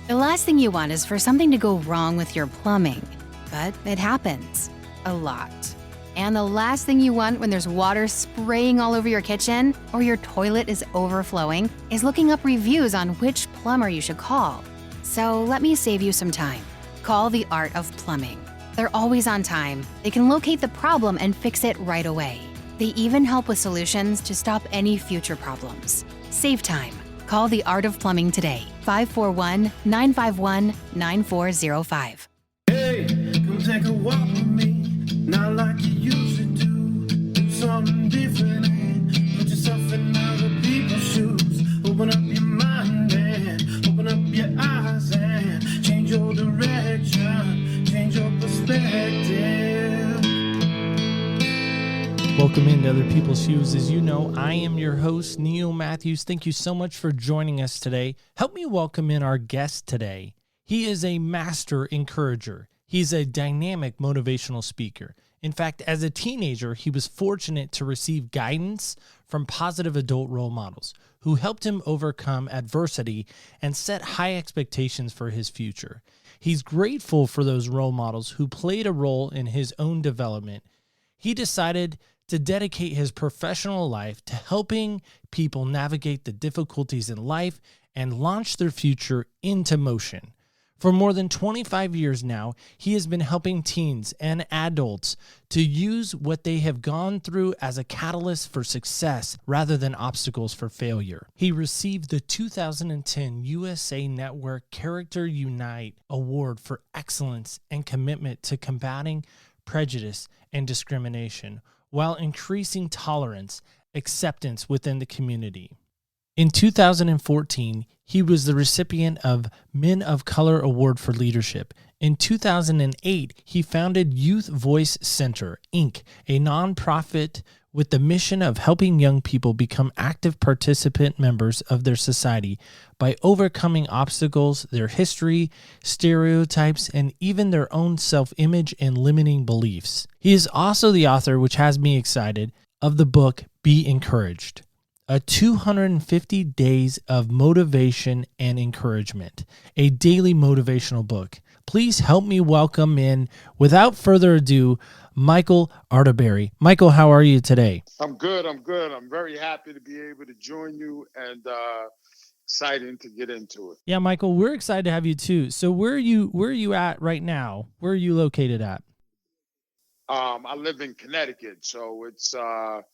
The last thing you want is for something to go wrong with your plumbing, but it happens a lot. And the last thing you want when there's water spraying all over your kitchen or your toilet is overflowing is looking up reviews on which plumber you should call. So let me save you some time. Call the Art of Plumbing. They're always on time. They can locate the problem and fix it right away. They even help with solutions to stop any future problems. Save time. Call the Art of Plumbing today. 541-951-9405. Hey, come take a walk with me. Not like you used to do. Do something different and put yourself in other people's shoes. Open up your mind and open up your eyes and change your direction, change your perspective. Welcome into Other People's Shoes. As you know, I am your host, Neil Matthews. Thank you so much for joining us today. Help me welcome in our guest today. He is a master encourager. He's a dynamic motivational speaker. In fact, as a teenager, he was fortunate to receive guidance from positive adult role models who helped him overcome adversity and set high expectations for his future. He's grateful for those role models who played a role in his own development. He decided to dedicate his professional life to helping people navigate the difficulties in life and launch their future into motion. For more than 25 years now, he has been helping teens and adults to use what they have gone through as a catalyst for success rather than obstacles for failure. He received the 2010 USA Network Character Unite Award for excellence and commitment to combating prejudice and discrimination while increasing tolerance, acceptance within the community. In 2014, he was the recipient of Men of Color Award for Leadership. In 2008, he founded Youth Voice Center, Inc., a nonprofit with the mission of helping young people become active participant members of their society by overcoming obstacles, their history, stereotypes, and even their own self-image and limiting beliefs. He is also the author, which has me excited, of the book Be Encouraged, a 250 days of motivation and encouragement, a daily motivational book. Please help me welcome in, without further ado, Michael Arterberry. Michael, how are you today? I'm good. I'm very happy to be able to join you and excited to get into it. Yeah, Michael, we're excited to have you too. So where are you at right now? Where are you located at? I live in Connecticut, so it's I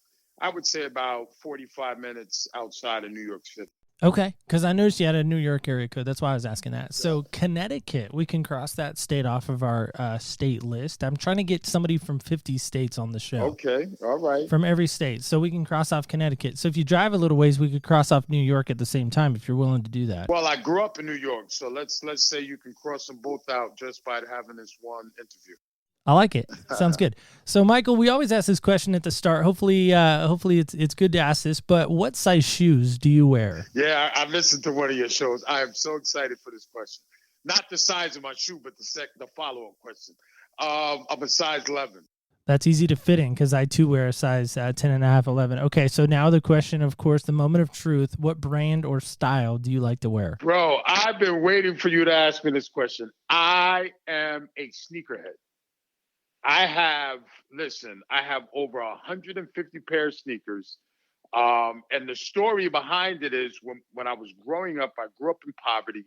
would say about 45 minutes outside of New York City. Okay, because I noticed you had a New York area code. That's why I was asking that. So Connecticut, we can cross that state off of our state list. I'm trying to get somebody from 50 states on the show. Okay, all right. From every state, so we can cross off Connecticut. So if you drive a little ways, we could cross off New York at the same time if you're willing to do that. Well, I grew up in New York, so let's say you can cross them both out just by having this one interview. I like it. Sounds good. So, Michael, we always ask this question at the start. Hopefully it's good to ask this. But what size shoes do you wear? Yeah, I listened to one of your shows. I am so excited for this question. Not the size of my shoe, but the follow-up question. I'm a size 11. That's easy to fit in because I too wear a size 10 and a half, 11. Okay, so now the question, of course, the moment of truth. What brand or style do you like to wear? Bro, I've been waiting for you to ask me this question. I am a sneakerhead. I have over 150 pair of sneakers. And the story behind it is when I was growing up, I grew up in poverty.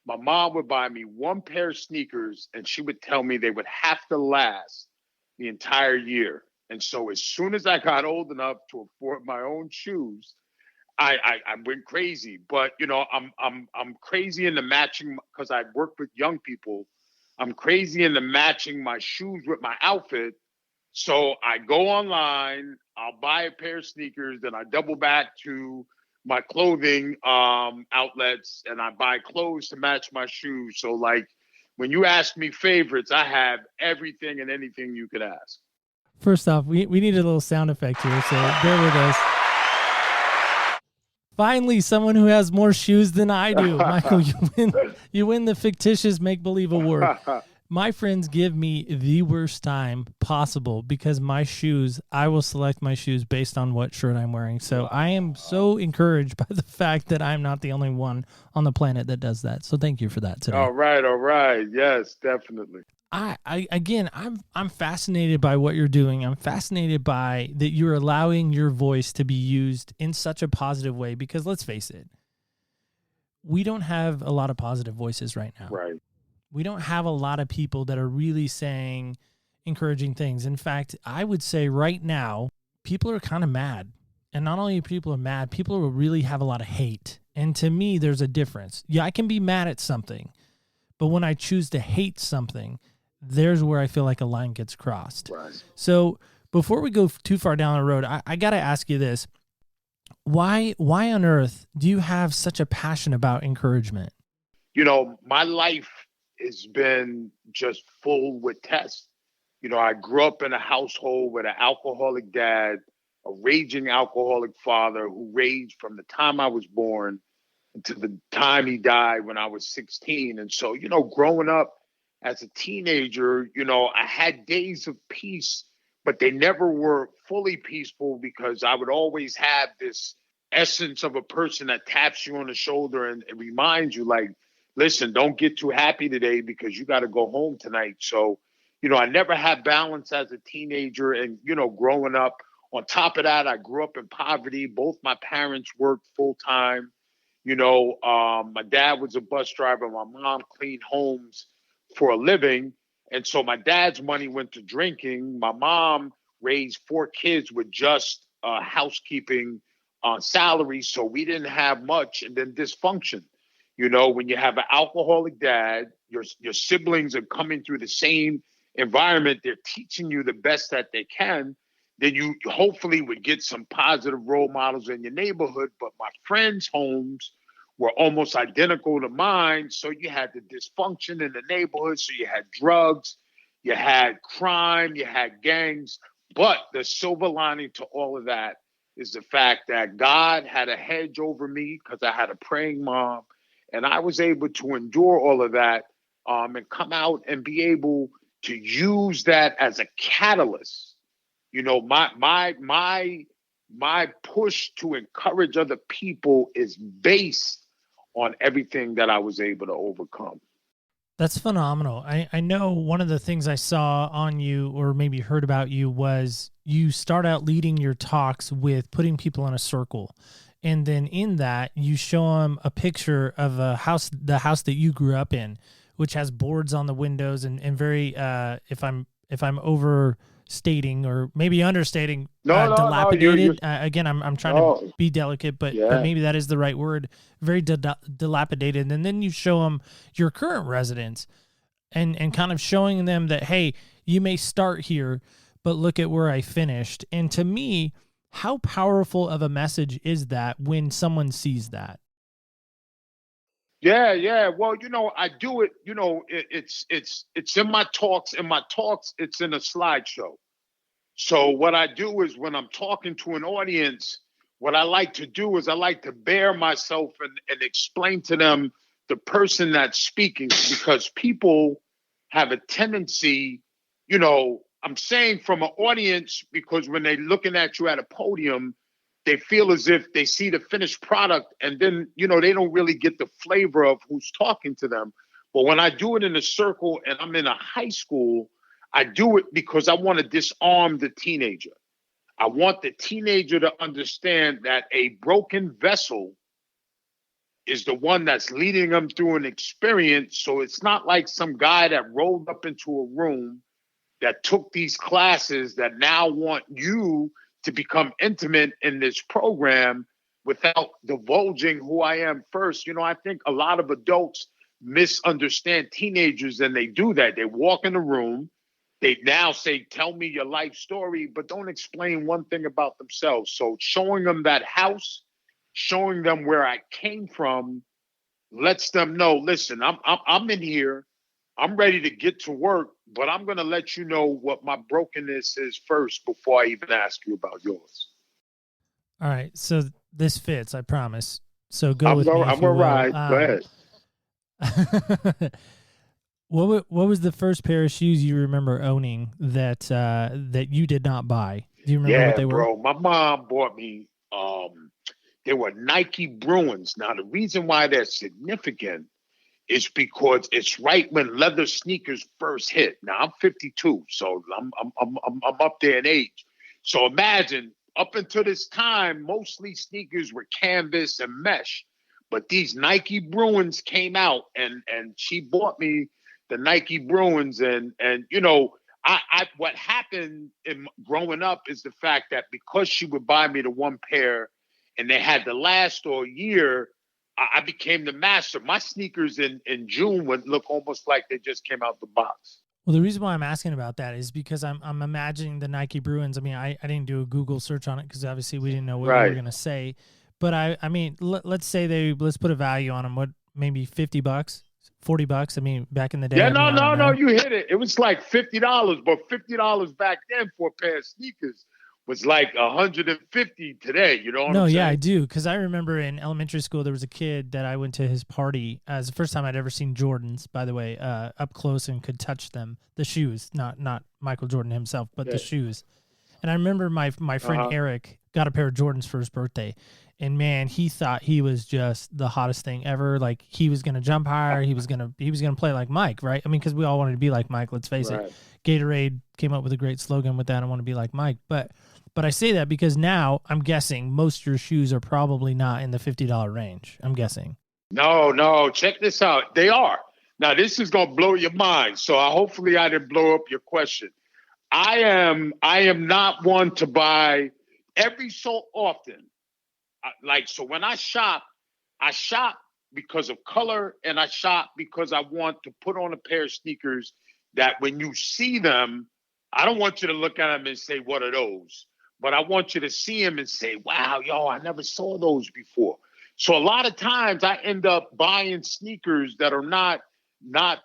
My mom would buy me one pair of sneakers and she would tell me they would have to last the entire year. And so as soon as I got old enough to afford my own shoes, I went crazy. But, you know, I'm crazy into matching because I work with young people. I'm crazy into matching my shoes with my outfit. So I go online, I'll buy a pair of sneakers, then I double back to my clothing outlets and I buy clothes to match my shoes. So like when you ask me favorites, I have everything and anything you could ask. First off, we need a little sound effect here, so bear with us. Finally, someone who has more shoes than I do. Michael, you win the fictitious make-believe award. My friends give me the worst time possible because I will select my shoes based on what shirt I'm wearing. So I am so encouraged by the fact that I'm not the only one on the planet that does that. So thank you for that today. All right. Yes, definitely. I'm fascinated by what you're doing. I'm fascinated by that you're allowing your voice to be used in such a positive way because let's face it, we don't have a lot of positive voices right now. Right. We don't have a lot of people that are really saying encouraging things. In fact, I would say right now, people are kind of mad. And not only people are mad, people will really have a lot of hate. And to me, there's a difference. Yeah, I can be mad at something, but when I choose to hate something, there's where I feel like a line gets crossed. Right. So before we go too far down the road, I got to ask you this. Why on earth do you have such a passion about encouragement? My life has been just full with tests. I grew up in a household with an alcoholic dad, a raging alcoholic father who raged from the time I was born to the time he died when I was 16. And so, growing up as a teenager, I had days of peace, but they never were fully peaceful because I would always have this essence of a person that taps you on the shoulder and reminds you like, listen, don't get too happy today because you got to go home tonight. So, I never had balance as a teenager and, growing up. On top of that, I grew up in poverty. Both my parents worked full time. My dad was a bus driver. My mom cleaned homes for a living. And so my dad's money went to drinking. My mom raised 4 kids with just housekeeping salary. So we didn't have much. And then dysfunction. When you have an alcoholic dad, your siblings are coming through the same environment. They're teaching you the best that they can. Then you hopefully would get some positive role models in your neighborhood. But my friends' homes were almost identical to mine. So you had the dysfunction in the neighborhood. So you had drugs, you had crime, you had gangs. But the silver lining to all of that is the fact that God had a hedge over me because I had a praying mom. And I was able to endure all of that and come out and be able to use that as a catalyst. My push to encourage other people is based on everything that I was able to overcome. That's phenomenal. I know one of the things I saw on you or maybe heard about you was you start out leading your talks with putting people in a circle. And then in that, you show them a picture of the house that you grew up in, which has boards on the windows and very, if I'm overstating or maybe understating, dilapidated. Again, I'm trying to be delicate, but maybe that is the right word. Very dilapidated. And then you show them your current residence and kind of showing them that, hey, you may start here, but look at where I finished. And to me, how powerful of a message is that when someone sees that? Yeah. Well, I do it. It's in my talks. In my talks, it's in a slideshow. So what I do is when I'm talking to an audience, what I like to do is I like to bare myself and explain to them the person that's speaking because people have a tendency, I'm saying from an audience because when they're looking at you at a podium, they feel as if they see the finished product and then, they don't really get the flavor of who's talking to them. But when I do it in a circle and I'm in a high school, I do it because I want to disarm the teenager. I want the teenager to understand that a broken vessel is the one that's leading them through an experience. So it's not like some guy that rolled up into a room that took these classes that now want you to become intimate in this program without divulging who I am first. I think a lot of adults misunderstand teenagers and they do that. They walk in the room, they now say, tell me your life story, but don't explain one thing about themselves. So showing them that house, showing them where I came from, lets them know, listen, I'm in here. I'm ready to get to work, but I'm going to let you know what my brokenness is first before I even ask you about yours. All right. So this fits, I promise. So go with me. I'm going to ride. Go ahead. What was the first pair of shoes you remember owning that that you did not buy? Do you remember what Yeah, they were? bro. My mom bought me they were Nike Bruins. Now the reason why they're significant is because it's right when leather sneakers first hit. Now I'm 52, so I'm up there in age. So imagine up until this time, mostly sneakers were canvas and mesh, but these Nike Bruins came out, and she bought me the Nike Bruins, and you know. I what happened in growing up is the fact that because she would buy me the one pair and they had to last all year, I became the master. My sneakers in June would look almost like they just came out the box. Well, the reason why I'm asking about that is because I'm imagining the Nike Bruins. I mean, I didn't do a Google search on it because obviously we didn't know what we were Right. gonna say. But I mean, let's say let's put a value on them. What, maybe $50, $40? I mean, back in the day. Yeah, I mean, no, I no, don't no, know. you hit it. It was like $50, but $50 back then for a pair of sneakers was like 150 today. You know what No, I'm yeah, I saying? do, because I remember in elementary school there was a kid that I went to his party. It was the first time I'd ever seen Jordans, by the way, up close and could touch them. The shoes, not Michael Jordan himself, but the Yeah. shoes. And I remember my friend Uh-huh. Eric got a pair of Jordans for his birthday, and man, he thought he was just the hottest thing ever. Like he was gonna jump higher, he was gonna play like Mike, right? I mean, because we all wanted to be like Mike. Let's face it. Right. Gatorade came up with a great slogan with that. I want to be like Mike, but I say that because now I'm guessing most of your shoes are probably not in the $50 range. I'm guessing. No, no. Check this out. They are. Now this is gonna blow your mind. So hopefully I didn't blow up your question. I am not one to buy every so often. Like so when I shop because of color and I shop because I want to put on a pair of sneakers that when you see them, I don't want you to look at them and say, what are those? But I want you to see them and say, wow, yo, I never saw those before. So a lot of times I end up buying sneakers that are not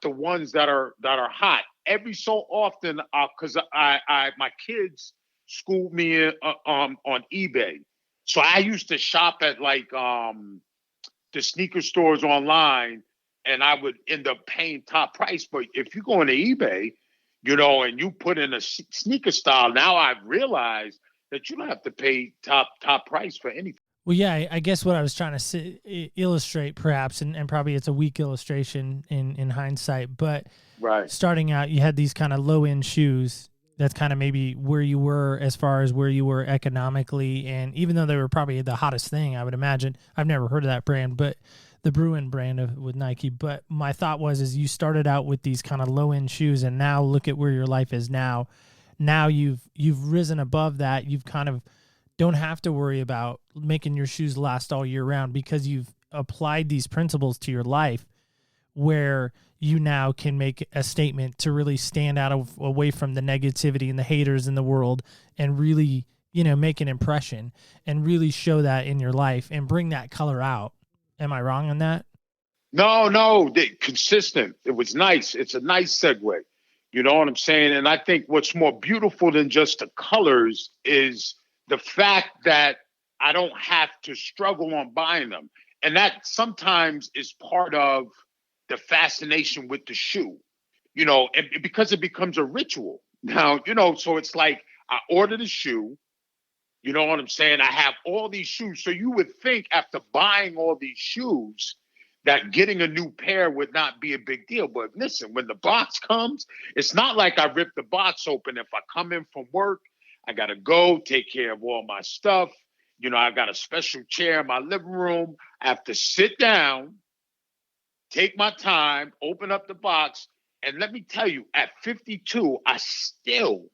the ones that are hot. Every so often, because I my kids schooled me on eBay, so I used to shop at like the sneaker stores online, and I would end up paying top price. But if you go into eBay, and you put in a sneaker style, now I've realized that you don't have to pay top price for anything. Well, yeah, I guess what I was trying to illustrate, perhaps, and probably it's a weak illustration in hindsight, but Right. starting out, you had these kind of low end shoes. That's kind of maybe where you were as far as where you were economically, and even though they were probably the hottest thing, I would imagine. I've never heard of that brand, but the Bruin brand with Nike. But my thought is you started out with these kind of low end shoes, and now look at where your life is now. Now you've risen above that. You've kind of don't have to worry about making your shoes last all year round because you've applied these principles to your life where you now can make a statement to really stand out away from the negativity and the haters in the world and really, make an impression and really show that in your life and bring that color out. Am I wrong on that? No, consistent. It was nice. It's a nice segue. You know what I'm saying? And I think what's more beautiful than just the colors is the fact that I don't have to struggle on buying them. And that sometimes is part of the fascination with the shoe, and because it becomes a ritual. Now, so it's like I ordered a shoe, you know what I'm saying? I have all these shoes. So you would think after buying all these shoes that getting a new pair would not be a big deal. But listen, when the box comes, it's not like I rip the box open. If I come in from work, I got to go take care of all my stuff. I got a special chair in my living room. I have to sit down, take my time, open up the box. And let me tell you, at 52, I still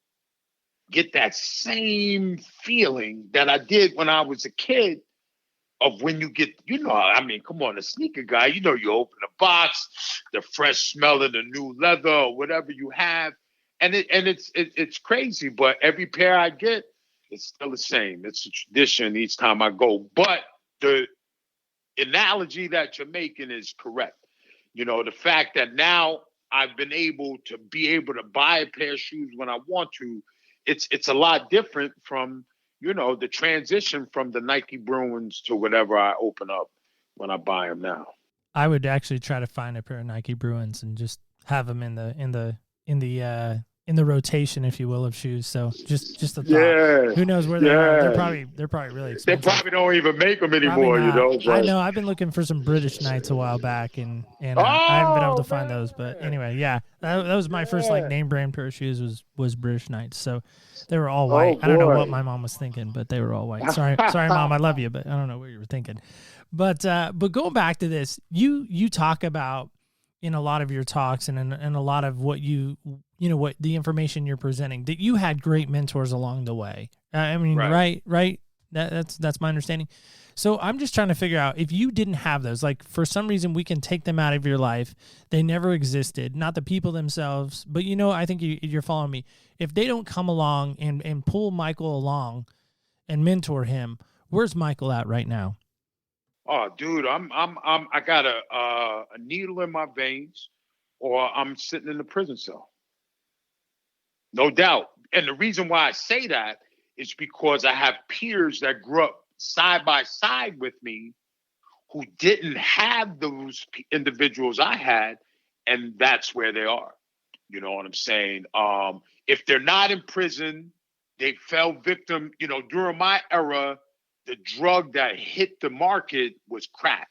get that same feeling that I did when I was a kid of when you get, I mean, come on, a sneaker guy, you open the box, the fresh smell of the new leather or whatever you have. And it's crazy, but every pair I get, it's still the same. It's a tradition each time I go. But the analogy that you're making is correct. The fact that now I've been able to buy a pair of shoes when I want to, it's a lot different from, the transition from the Nike Bruins to whatever I open up when I buy them now. I would actually try to find a pair of Nike Bruins and just have them in the rotation, if you will, of shoes. So just a thought. Yeah, Who knows where they are? They're probably really They expensive. probably don't even make them Probably anymore, not. But I know. I've been looking for some British Knights a while back, and I haven't been able to find those. But anyway, yeah, that was my first like name brand pair of shoes was British Knights. So they were all white. I don't know what my mom was thinking, but they were all white. Sorry, mom, I love you, but I don't know what you were thinking. But going back to this, you talk about in a lot of your talks and in a lot of what what the information you're presenting, that you had great mentors along the way. I mean, right. That's my understanding. So I'm just trying to figure out, if you didn't have those, like for some reason we can take them out of your life, they never existed, not the people themselves, but I think you're following me. If they don't come along and pull Michael along and mentor him, where's Michael at right now? Oh, dude, I got a needle in my veins, or I'm sitting in the prison cell. No doubt. And the reason why I say that is because I have peers that grew up side by side with me who didn't have those individuals I had, and that's where they are. You know what I'm saying? If they're not in prison, they fell victim. During my era, the drug that hit the market was crack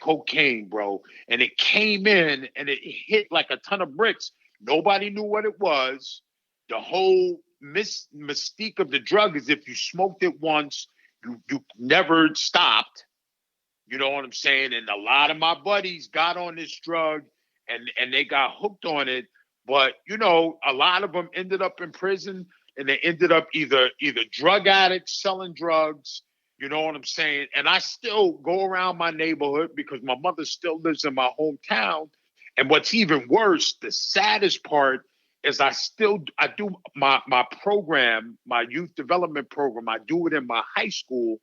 cocaine, bro. And it came in and it hit like a ton of bricks. Nobody knew what it was. The whole mystique of the drug is if you smoked it once, you never stopped. You know what I'm saying? And a lot of my buddies got on this drug and they got hooked on it. But, a lot of them ended up in prison, and they ended up either drug addicts selling drugs. You know what I'm saying? And I still go around my neighborhood because my mother still lives in my hometown. And what's even worse, the saddest part is I do my program, my youth development program. I do it in my high school.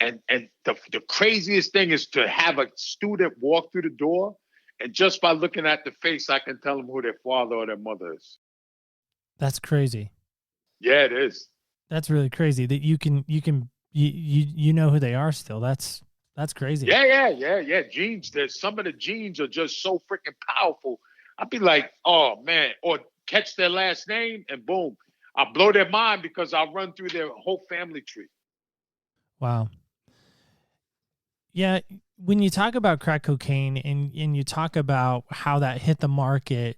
And the craziest thing is to have a student walk through the door, and just by looking at the face, I can tell them who their father or their mother is. That's crazy. Yeah, it is. That's really crazy that you know who they are still. That's crazy. Yeah. Genes. Some of the genes are just so freaking powerful. I'd be like, oh man, or catch their last name and boom, I'll blow their mind because I'll run through their whole family tree. Wow. Yeah, when you talk about crack cocaine and you talk about how that hit the market,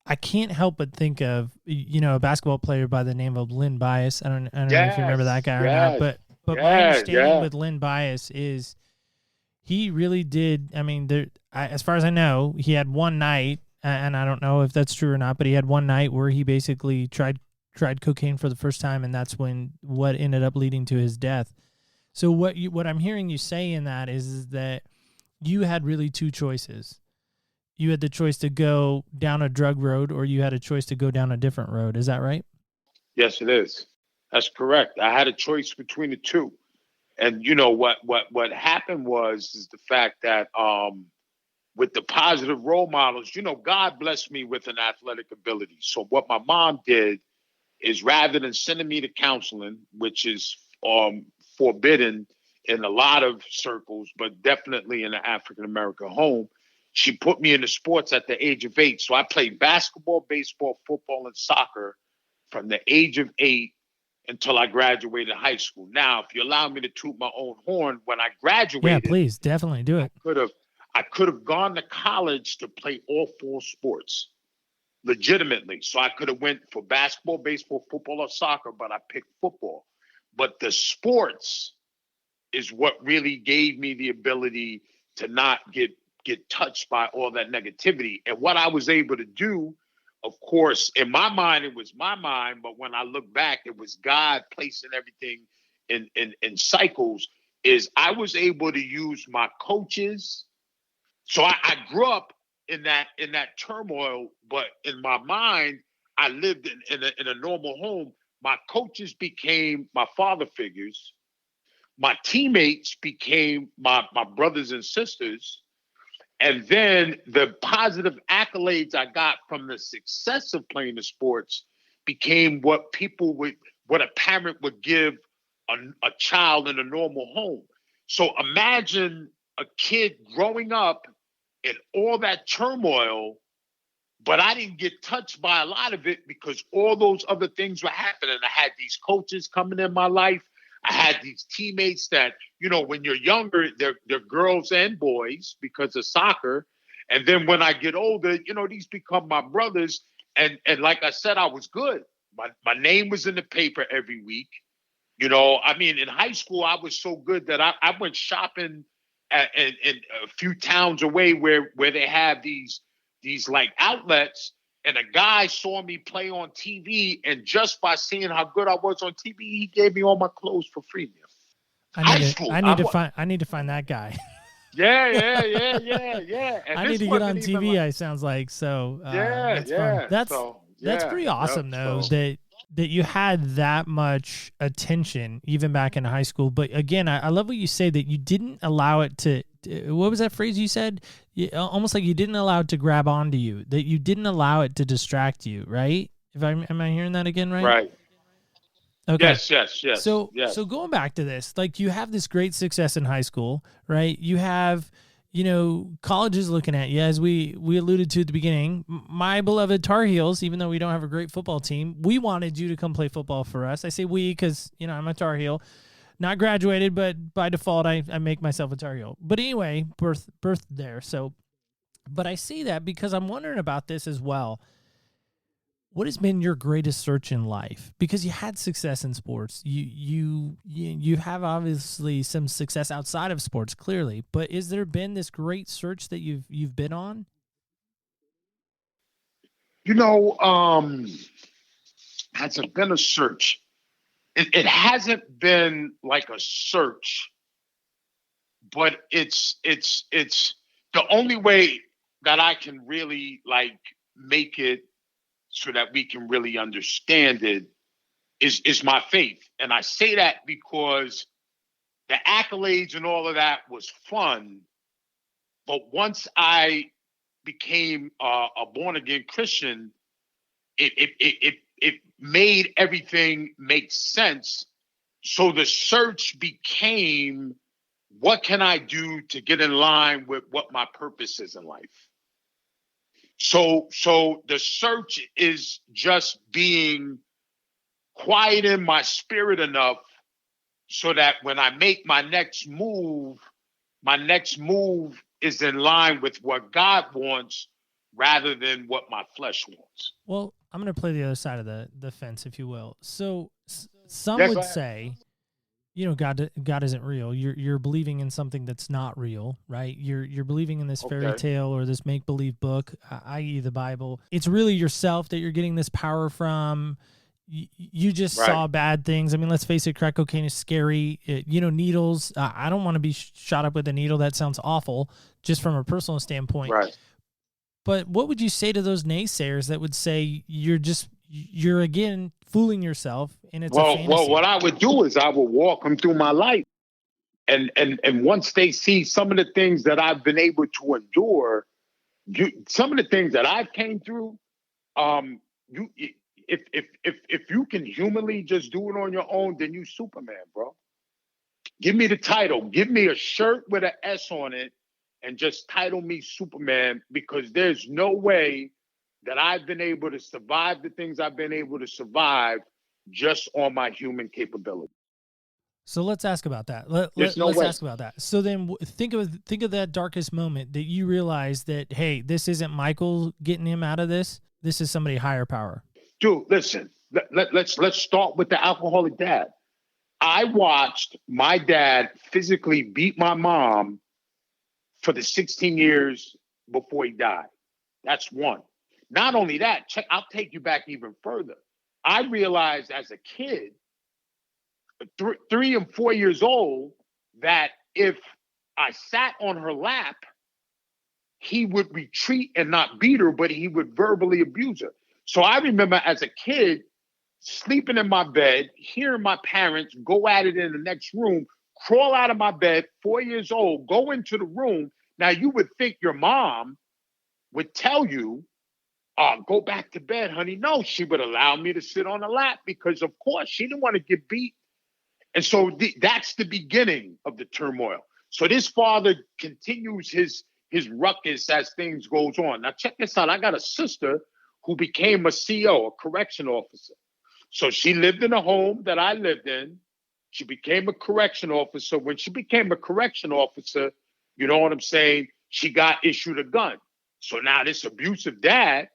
I can't help but think of a basketball player by the name of Lynn Bias. I don't know if you remember that guy or not, but my understanding with Lynn Bias is he really did. I mean, as far as I know, he had one night, and I don't know if that's true or not, but he had one night where he basically tried cocaine for the first time, and that's what ended up leading to his death. So what I'm hearing you say in that is that you had really two choices. You had the choice to go down a drug road, or you had a choice to go down a different road. Is that right? Yes, it is. That's correct. I had a choice between the two. And what happened is the fact that with the positive role models, God blessed me with an athletic ability. So what my mom did is, rather than sending me to counseling, which is forbidden in a lot of circles, but definitely in the African American home, she put me into sports at the age of 8. So I played basketball, baseball, football, and soccer from the age of 8 until I graduated high school. Now, if you allow me to toot my own horn, when I graduated, yeah, please, definitely do it. I could have gone to college to play all 4 sports legitimately. So I could have went for basketball, baseball, football, or soccer, but I picked football. But the sports is what really gave me the ability to not get touched by all that negativity. And what I was able to do, of course, in my mind, it was my mind, but when I look back, it was God placing everything in cycles, is I was able to use my coaches. So I grew up in that turmoil, but in my mind, I lived in a normal home. My coaches became my father figures. My teammates became my brothers and sisters. And then the positive accolades I got from the success of playing the sports became what a parent would give a child in a normal home. So imagine a kid growing up in all that turmoil, But I didn't get touched by a lot of it because all those other things were happening. I had these coaches coming in my life. I had these teammates that, when you're younger, they're girls and boys because of soccer. And then when I get older, these become my brothers. And like I said, I was good. My name was in the paper every week. In high school, I was so good that I went shopping in a few towns away where they have these like outlets, and a guy saw me play on TV, and just by seeing how good I was on TV, he gave me all my clothes for free. I need to find that guy. Yeah. And I need to get on TV. It sounds like so. That's fun. That's pretty awesome though. That you had that much attention even back in high school. But again, I love what you say that you didn't allow it to. What was that phrase you said? Almost like you didn't allow it to grab onto you. That you didn't allow it to distract you. Right? Am I hearing that again? Right. Right. Okay. Yes. So going back to this, like you have this great success in high school, right? You have, college is looking at you, as we alluded to at the beginning. My beloved Tar Heels, even though we don't have a great football team, we wanted you to come play football for us. I say we because, I'm a Tar Heel. Not graduated, but by default, I make myself a Tar Heel. But anyway, birthed there. So, but I see that because I'm wondering about this as well. What has been your greatest search in life? Because you had success in sports. You have obviously some success outside of sports, clearly. But has there been this great search that you've been on? Has it been a search? It hasn't been like a search, but it's the only way that I can really make it so that we can really understand it is my faith. And I say that because the accolades and all of that was fun. But once I became a born-again Christian, it made everything make sense. So the search became, what can I do to get in line with what my purpose is in life? So the search is just being quiet in my spirit enough so that when I make my next move is in line with what God wants rather than what my flesh wants. Well, I'm going to play the other side of the fence, if you will. So some would say, God isn't real. You're believing in something that's not real, right? You're believing in this fairy tale or this make-believe book, i.e. the Bible. It's really yourself that you're getting this power from. You just saw bad things. I mean, let's face it, crack cocaine is scary. Needles. I don't want to be shot up with a needle. That sounds awful, just from a personal standpoint. Right. But what would you say to those naysayers that would say you're again fooling yourself and it's a fantasy? Well, what I would do is I would walk them through my life. And once they see some of the things that I've been able to endure, some of the things that I've came through, if you can humanly just do it on your own, then you Superman, bro. Give me the title. Give me a shirt with an S on it and just title me Superman, because there's no way that I've been able to survive the things I've been able to survive just on my human capability. So let's ask about that. Let's ask about that. So then think of that darkest moment that you realize that, hey, this isn't Michael getting him out of this. This is somebody higher power. Dude, listen, let's start with the alcoholic dad. I watched my dad physically beat my mom for the 16 years before he died. That's one. Not only that, I'll take you back even further. I realized as a kid, 3 and 4 years old, that if I sat on her lap, he would retreat and not beat her, but he would verbally abuse her. So I remember as a kid sleeping in my bed, hearing my parents go at it in the next room, crawl out of my bed, 4 years old, go into the room. Now you would think your mom would tell you, go back to bed, honey. No, she would allow me to sit on her lap because, of course, she didn't want to get beat. And so that's the beginning of the turmoil. So this father continues his his ruckus as things goes on. Now check this out. I got a sister who became a CO, a correction officer. So she lived in a home that I lived in. She became a correction officer. When she became a correction officer, you know what I'm saying? She got issued a gun. So now this abusive dad,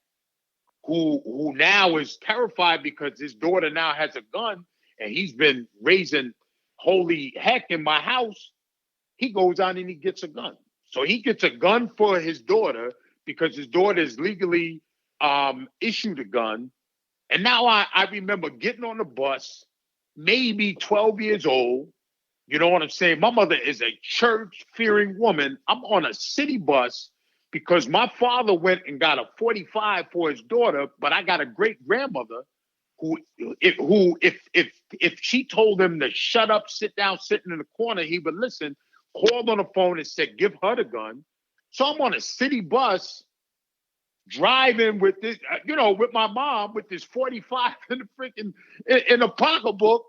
who now is terrified because his daughter now has a gun and he's been raising holy heck in my house, he goes out and he gets a gun. So he gets a gun for his daughter because his daughter is legally issued a gun. And now I remember getting on the bus, maybe 12 years old. You know what I'm saying? My mother is a church-fearing woman. I'm on a city bus because my father went and got a 45 for his daughter, but I got a great-grandmother who if she told him to shut up, sit down, sitting in the corner, he would listen, called on the phone and said, give her the gun. So I'm on a city bus driving with this, with my mom with this 45 in the freaking in a pocketbook,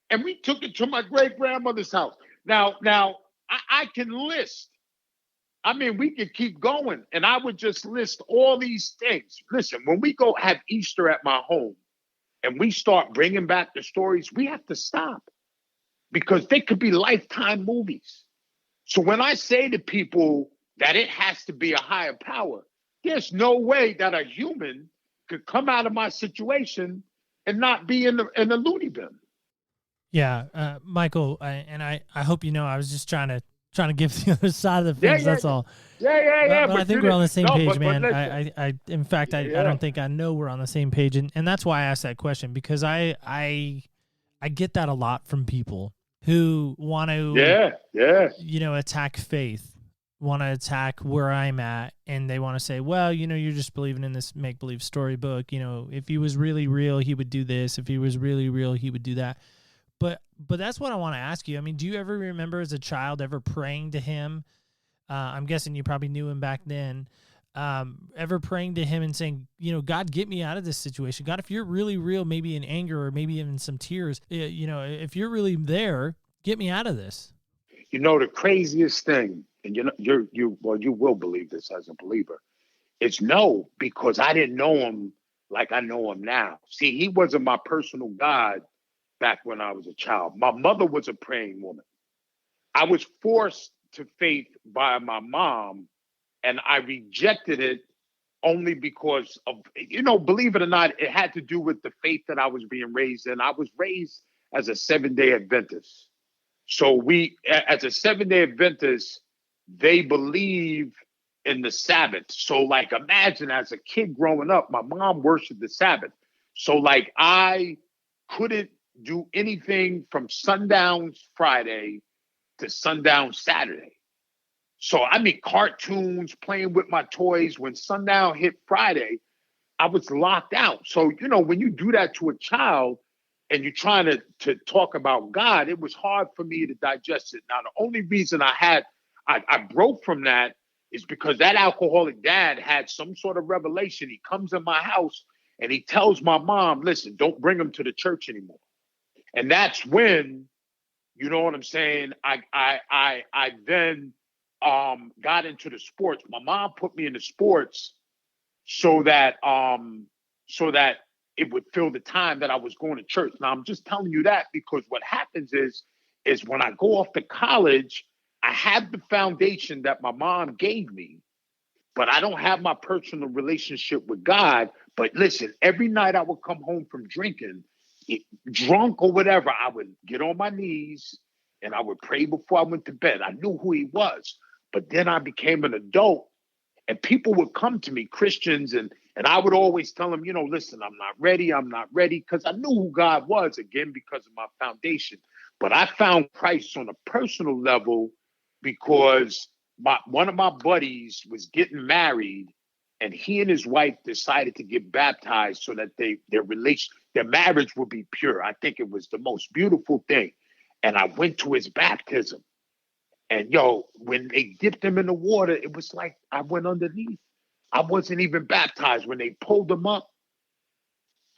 and we took it to my great grandmother's house. Now I can list. I mean, we could keep going, and I would just list all these things. Listen, when we go have Easter at my home, and we start bringing back the stories, we have to stop because they could be lifetime movies. So when I say to people that it has to be a higher power, there's no way that a human could come out of my situation and not be in the loony bin. Yeah, Michael, I hope you know I was just trying to give the other side of the fence. That's all. Yeah. But I think we're on the same page, man. But I in fact, I don't think I know we're on the same page, and that's why I asked that question, because I get that a lot from people who want to attack faith, want to attack where I'm at, and they want to say, well, you're just believing in this make-believe storybook. If he was really real, he would do this. If he was really real, he would do that. But that's what I want to ask you. I mean, do you ever remember as a child ever praying to him? I'm guessing you probably knew him back then. Ever praying to him and saying, God, get me out of this situation. God, if you're really real, maybe in anger or maybe even some tears, if you're really there, get me out of this. The craziest thing, and you will believe this as a believer, is no, because I didn't know him like I know him now. See, he wasn't my personal God back when I was a child. My mother was a praying woman. I was forced to faith by my mom, and I rejected it only because of, believe it or not, it had to do with the faith that I was being raised in. I was raised as a 7-day Adventist. So as a 7-day Adventist, they believe in the Sabbath. So like, imagine as a kid growing up, my mom worshiped the Sabbath. So like, I couldn't do anything from sundown Friday to sundown Saturday. So I mean, cartoons, playing with my toys. When sundown hit Friday, I was locked out. So, when you do that to a child and you're trying to talk about God, it was hard for me to digest it. Now, the only reason I broke from that is because that alcoholic dad had some sort of revelation. He comes in my house and he tells my mom, listen, don't bring him to the church anymore. And that's when, you know what I'm saying, I then got into the sports. My mom put me into sports so that it would fill the time that I was going to church. Now, I'm just telling you that because what happens is when I go off to college, I have the foundation that my mom gave me, but I don't have my personal relationship with God. But listen, every night I would come home from drinking, drunk or whatever, I would get on my knees and I would pray before I went to bed. I knew who he was. But then I became an adult and people would come to me, Christians, and I would always tell them, listen, I'm not ready, because I knew who God was, again, because of my foundation. But I found Christ on a personal level because one of my buddies was getting married, and he and his wife decided to get baptized so that their marriage would be pure. I think it was the most beautiful thing. And I went to his baptism. And when they dipped him in the water, it was like I went underneath. I wasn't even baptized. When they pulled him up,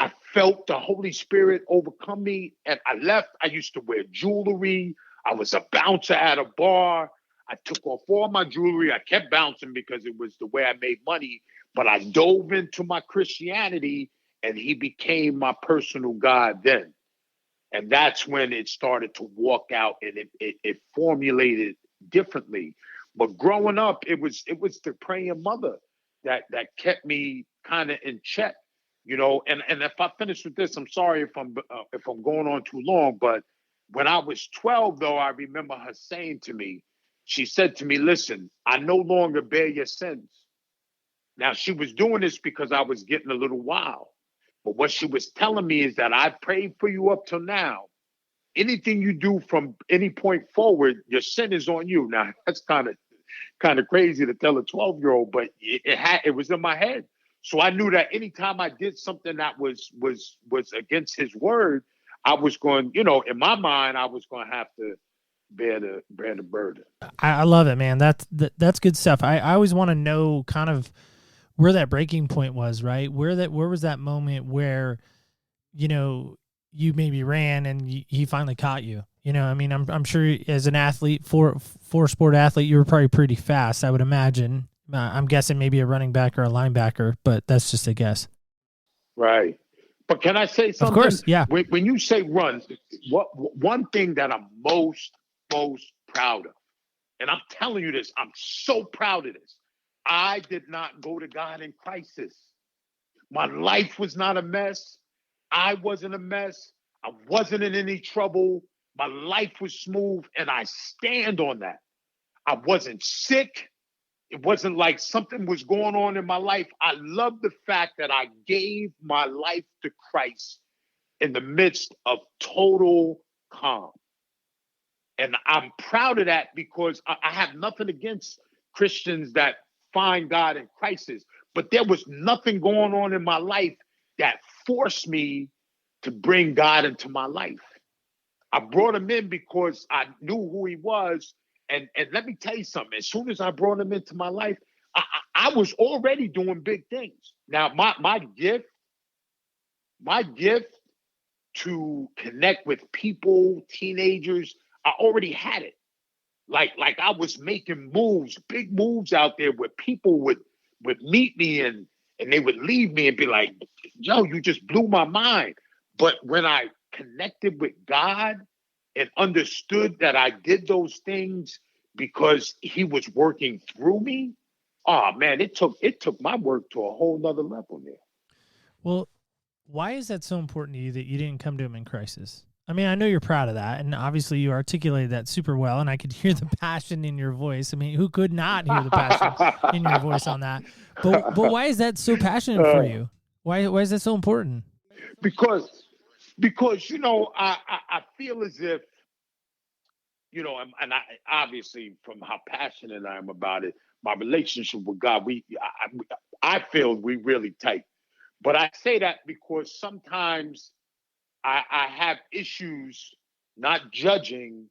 I felt the Holy Spirit overcome me, and I left. I used to wear jewelry. I was a bouncer at a bar. I took off all my jewelry. I kept bouncing because it was the way I made money. But I dove into my Christianity, and he became my personal God then. And that's when it started to walk out, and it formulated differently. But growing up, it was the praying mother that kept me kind of in check, you know. And if I finish with this, I'm sorry if I'm going on too long. But when I was 12, though, I remember her saying to me, she said to me, "Listen, I no longer bear your sins." Now, she was doing this because I was getting a little wild. But what she was telling me is that I prayed for you up till now. Anything you do from any point forward, your sin is on you. Now, that's kind of crazy to tell a 12-year-old, but it was in my head. So I knew that anytime I did something that was against his word, I was going, you know, in my mind, I was going to have to bear the burden. I love it, man. That's good stuff. I always want to know kind of where that breaking point was, right? Where was that moment where, you know, you maybe ran and he finally caught you? You know, I mean, I'm sure as an athlete, for sport athlete, you were probably pretty fast, I would imagine. I'm guessing maybe a running back or a linebacker, but that's just a guess. Right. But can I say something? Of course, yeah. When you say run, one thing that I'm most proud of, and I'm telling you this, I'm so proud of this. I did not go to God in crisis. My life was not a mess. I wasn't a mess. I wasn't in any trouble. My life was smooth, and I stand on that. I wasn't sick. It wasn't like something was going on in my life. I love the fact that I gave my life to Christ in the midst of total calm. And I'm proud of that because I have nothing against Christians that find God in crisis. But there was nothing going on in my life that forced me to bring God into my life. I brought him in because I knew who he was. And let me tell you something. As soon as I brought him into my life, I was already doing big things. Now, my gift to connect with people, teenagers, I already had it. Like I was making moves, big moves out there where people would meet me and they would leave me and be like, "Yo, you just blew my mind." But when I connected with God and understood that I did those things because he was working through me, oh man, it took my work to a whole nother level there. Well, why is that so important to you that you didn't come to him in crisis? I mean, I know you're proud of that, and obviously you articulated that super well, and I could hear the passion in your voice. I mean, who could not hear the passion in your voice on that? But why is that so passionate for you? Why is that so important? Because you know, I feel as if, you know, and I obviously from how passionate I am about it, my relationship with God, I feel we really tight. But I say that because sometimes I have issues not judging,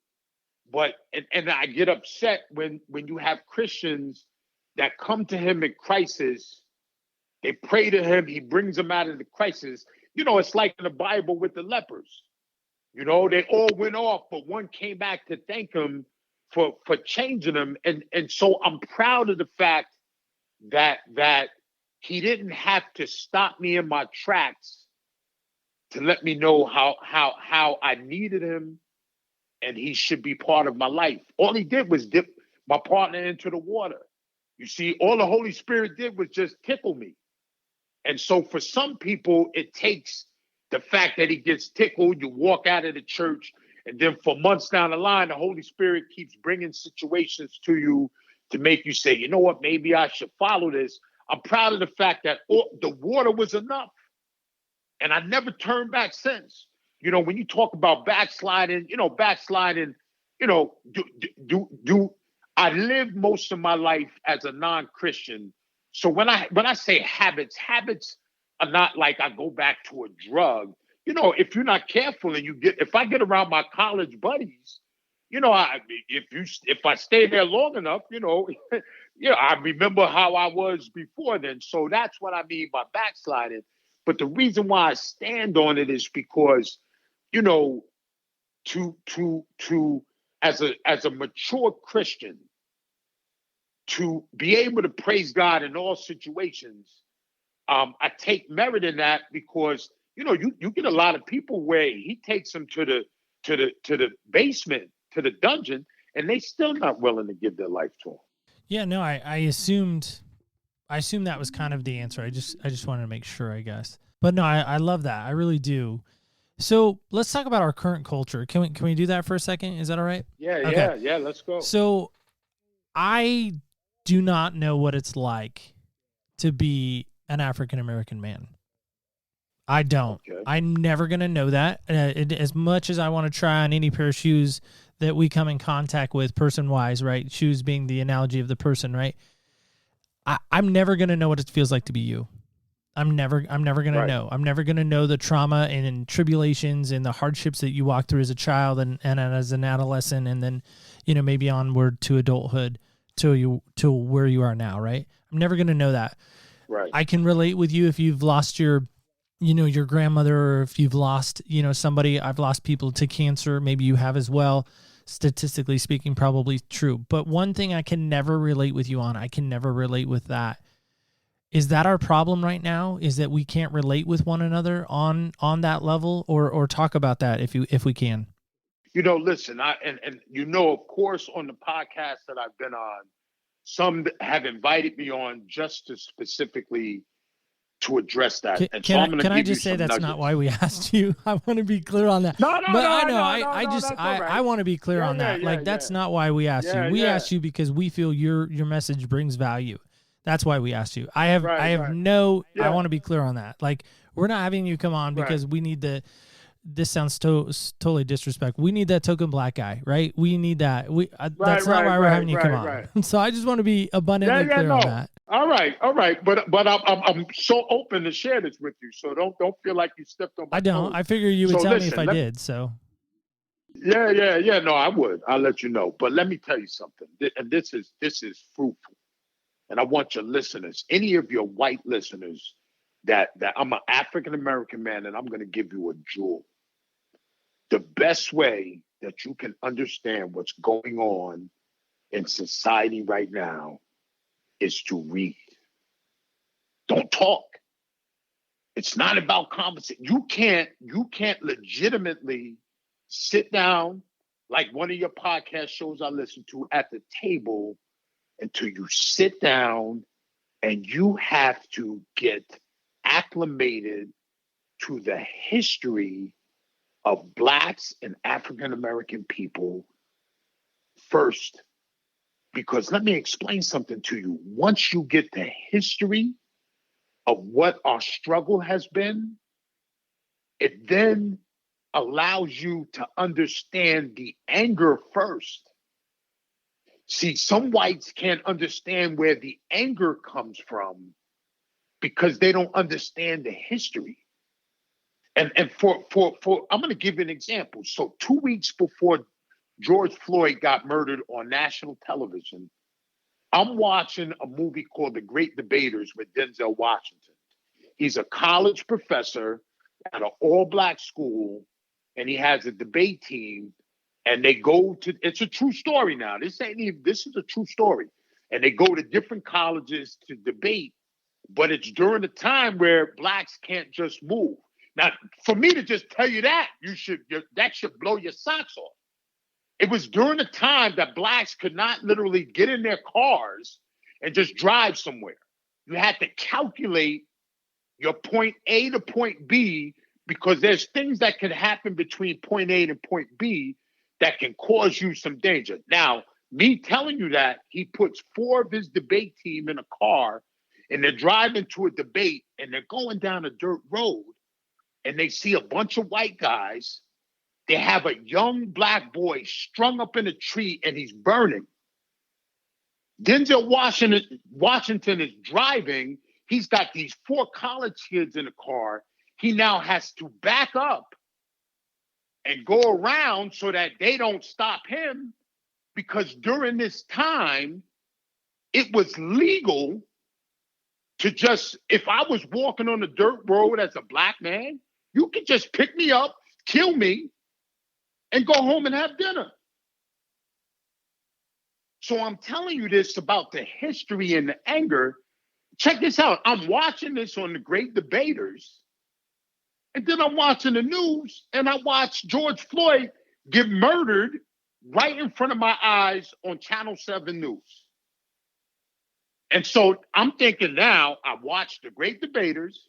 but and I get upset when you have Christians that come to him in crisis, they pray to him, he brings them out of the crisis. You know, it's like in the Bible with the lepers. You know, they all went off, but one came back to thank him for changing them. And so I'm proud of the fact that he didn't have to stop me in my tracks to let me know how I needed him and he should be part of my life. All he did was dip my partner into the water. You see, all the Holy Spirit did was just tickle me. And so for some people, it takes the fact that he gets tickled, you walk out of the church, and then for months down the line, the Holy Spirit keeps bringing situations to you to make you say, you know what, maybe I should follow this. I'm proud of the fact that the water was enough. And I never turned back since. You know, when you talk about backsliding, you know, I lived most of my life as a non-Christian. So when I say habits are not like I go back to a drug. You know, if you're not careful and if I get around my college buddies, you know, if I stay there long enough, you know, I remember how I was before then. So that's what I mean by backsliding. But the reason why I stand on it is because, you know, as a mature Christian, to be able to praise God in all situations. I take merit in that because you get a lot of people where he takes them to the basement, to the dungeon, and they still not willing to give their life to him. Yeah, no, I assumed that was kind of the answer. I just wanted to make sure, I guess. But no, I love that. I really do. So let's talk about our current culture. Can we do that for a second? Is that all right? Yeah, Okay. yeah, let's go. So I do not know what it's like to be an African-American man. I don't. Okay. I'm never going to know that. As much as I want to try on any pair of shoes that we come in contact with person-wise, right? Shoes being the analogy of the person, right? I'm never going to know what it feels like to be you. I'm never going to know. I'm never going to know the trauma and tribulations and the hardships that you walk through as a child and as an adolescent, and then, maybe onward to adulthood to where you are now, right? I'm never going to know that. Right. I can relate with you if you've lost your grandmother, or if you've lost, somebody. I've lost people to cancer. Maybe you have as well. Statistically speaking, probably true. But one thing I can never relate with you on, I can never relate with that. Is that our problem right now? Is that we can't relate with one another on that level, or talk about that if we can? Listen, of course, on the podcast that I've been on, some have invited me on just to specifically to address that. Can I just say that's nuggets. Not why we asked you? I want to be clear on that. I want to be clear on that. That's not why we asked you. We asked you because we feel your message brings value. That's why we asked you. I want to be clear on that. Like, we're not having you come on because we need this sounds totally disrespectful. We need that token black guy, right? We need that. That's not why we're having you come on. So I just want to be abundantly clear on that. All right. But I'm so open to share this with you. So don't feel like you stepped on my toes. I figure you would tell me if I did. So. Yeah. No, I would. I'll let you know. But let me tell you something. And this is fruitful. And I want your listeners, any of your white listeners, that I'm an African-American man and I'm going to give you a jewel. The best way that you can understand what's going on in society right now is to read. Don't talk. It's not about conversation. You can't legitimately sit down like one of your podcast shows I listen to at the table until you sit down and you have to get acclimated to the history of Blacks and African-American people first. Because let me explain something to you. Once you get the history of what our struggle has been, it then allows you to understand the anger first. See, some whites can't understand where the anger comes from because they don't understand the history. And for I'm going to give you an example. So 2 weeks before George Floyd got murdered on national television, I'm watching a movie called The Great Debaters with Denzel Washington. He's a college professor at an all-black school, and he has a debate team. And they go to, it's a true story now. This is a true story. And they go to different colleges to debate, but it's during a time where Blacks can't just move. Now, for me to just tell you that, that should blow your socks off. It was during a time that Blacks could not literally get in their cars and just drive somewhere. You had to calculate your point A to point B, because there's things that can happen between point A and point B that can cause you some danger. Now, me telling you that, he puts 4 of his debate team in a car and they're driving to a debate and they're going down a dirt road and they see a bunch of white guys. They have a young Black boy strung up in a tree and he's burning. Denzel Washington is driving. He's got these 4 college kids in the car. He now has to back up and go around so that they don't stop him, because during this time, it was legal to just, if I was walking on a dirt road as a Black man, you could just pick me up, kill me, and go home and have dinner. So I'm telling you this about the history and the anger. Check this out. I'm watching this on the Great Debaters, and then I'm watching the news, and I watch George Floyd get murdered right in front of my eyes on Channel 7 News. And so I'm thinking now, I watched the Great Debaters,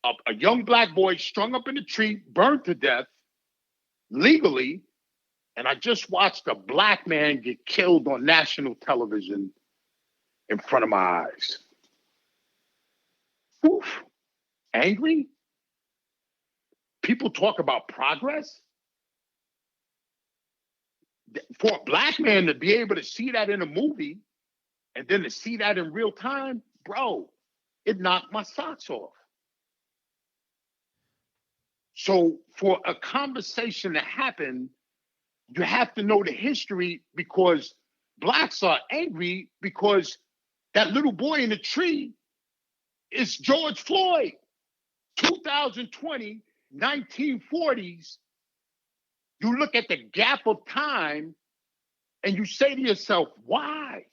a young black boy strung up in a tree, burned to death legally, and I just watched a black man get killed on national television in front of my eyes. Oof. Angry? People talk about progress. For a black man to be able to see that in a movie and then to see that in real time, bro, it knocked my socks off. So for a conversation to happen, you have to know the history, because blacks are angry because that little boy in the tree is George Floyd. 2020, 1940s, you look at the gap of time and you say to yourself, why?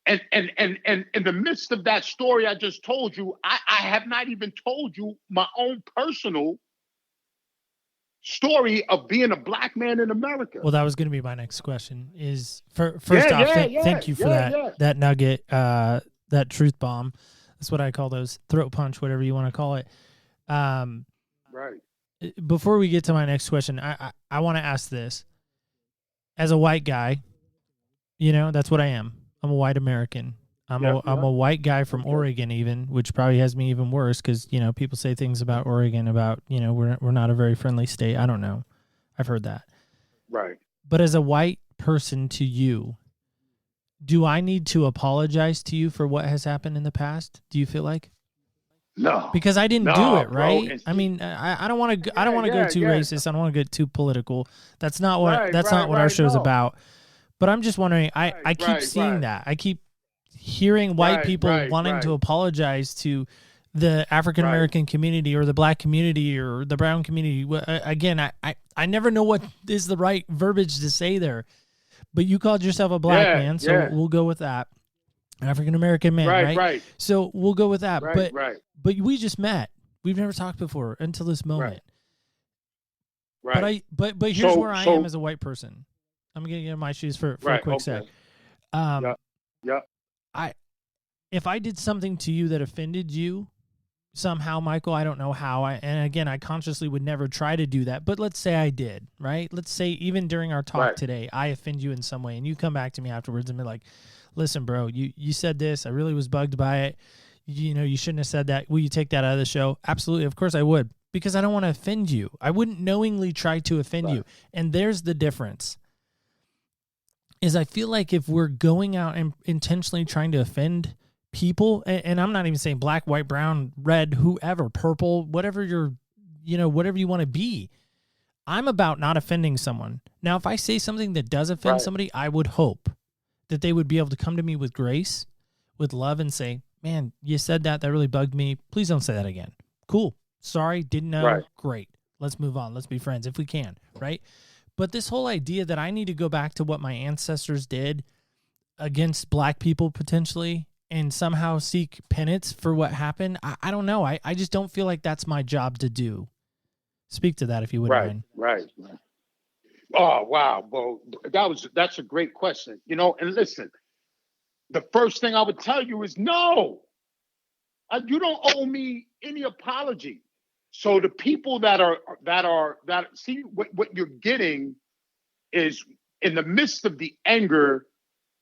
And in the midst of that story I just told you, I have not even told you my own personal story of being a black man in America. Well, that was going to be my next question. Is first off, thank you for that nugget, that truth bomb. That's what I call those, throat punch, whatever you want to call it. Right. Before we get to my next question, I want to ask this. As a white guy, that's what I am. I'm a white American. I'm a white guy from Oregon, even, which probably has me even worse because people say things about Oregon about we're not a very friendly state. I don't know. I've heard that. Right. But as a white person to you, do I need to apologize to you for what has happened in the past? Do you feel like? No. Because I didn't do it, right? Bro. I mean, I don't want to. I don't want to go too racist. I don't want to get too political. That's not what. Not what our show's about. But I'm just wondering. I keep seeing that. I keep hearing white people wanting to apologize to the African American community or the black community or the brown community. Again, I never know what is the right verbiage to say there. But you called yourself a black man, so we'll go with that. African American man, right? So we'll go with that. But we just met. We've never talked before until this moment. Right. But here's where I am as a white person. I'm gonna get in my shoes for a quick sec. If I did something to you that offended you somehow, Michael, I don't know how. And again, I consciously would never try to do that. But let's say I did, right? Let's say even during our talk today, I offend you in some way, and you come back to me afterwards and be like, "Listen, bro, you said this. I really was bugged by it. You shouldn't have said that. Will you take that out of the show?" Absolutely, of course I would, because I don't want to offend you. I wouldn't knowingly try to offend you. And there's the difference. Is I feel like if we're going out and intentionally trying to offend people, and I'm not even saying black, white, brown, red, whoever, purple, whatever whatever you want to be, I'm about not offending someone. Now, if I say something that does offend somebody, I would hope that they would be able to come to me with grace, with love, and say, "Man, you said that really bugged me. Please don't say that again." Cool. Sorry, didn't know. Great. Let's move on. Let's be friends if we can, right? But this whole idea that I need to go back to what my ancestors did against black people potentially and somehow seek penance for what happened, I don't know. I just don't feel like that's my job to do. Speak to that if you wouldn't mind. Right. Oh, wow. Well, that's a great question. And listen, the first thing I would tell you is no. You don't owe me any apology. So the people that see what you're getting is, in the midst of the anger,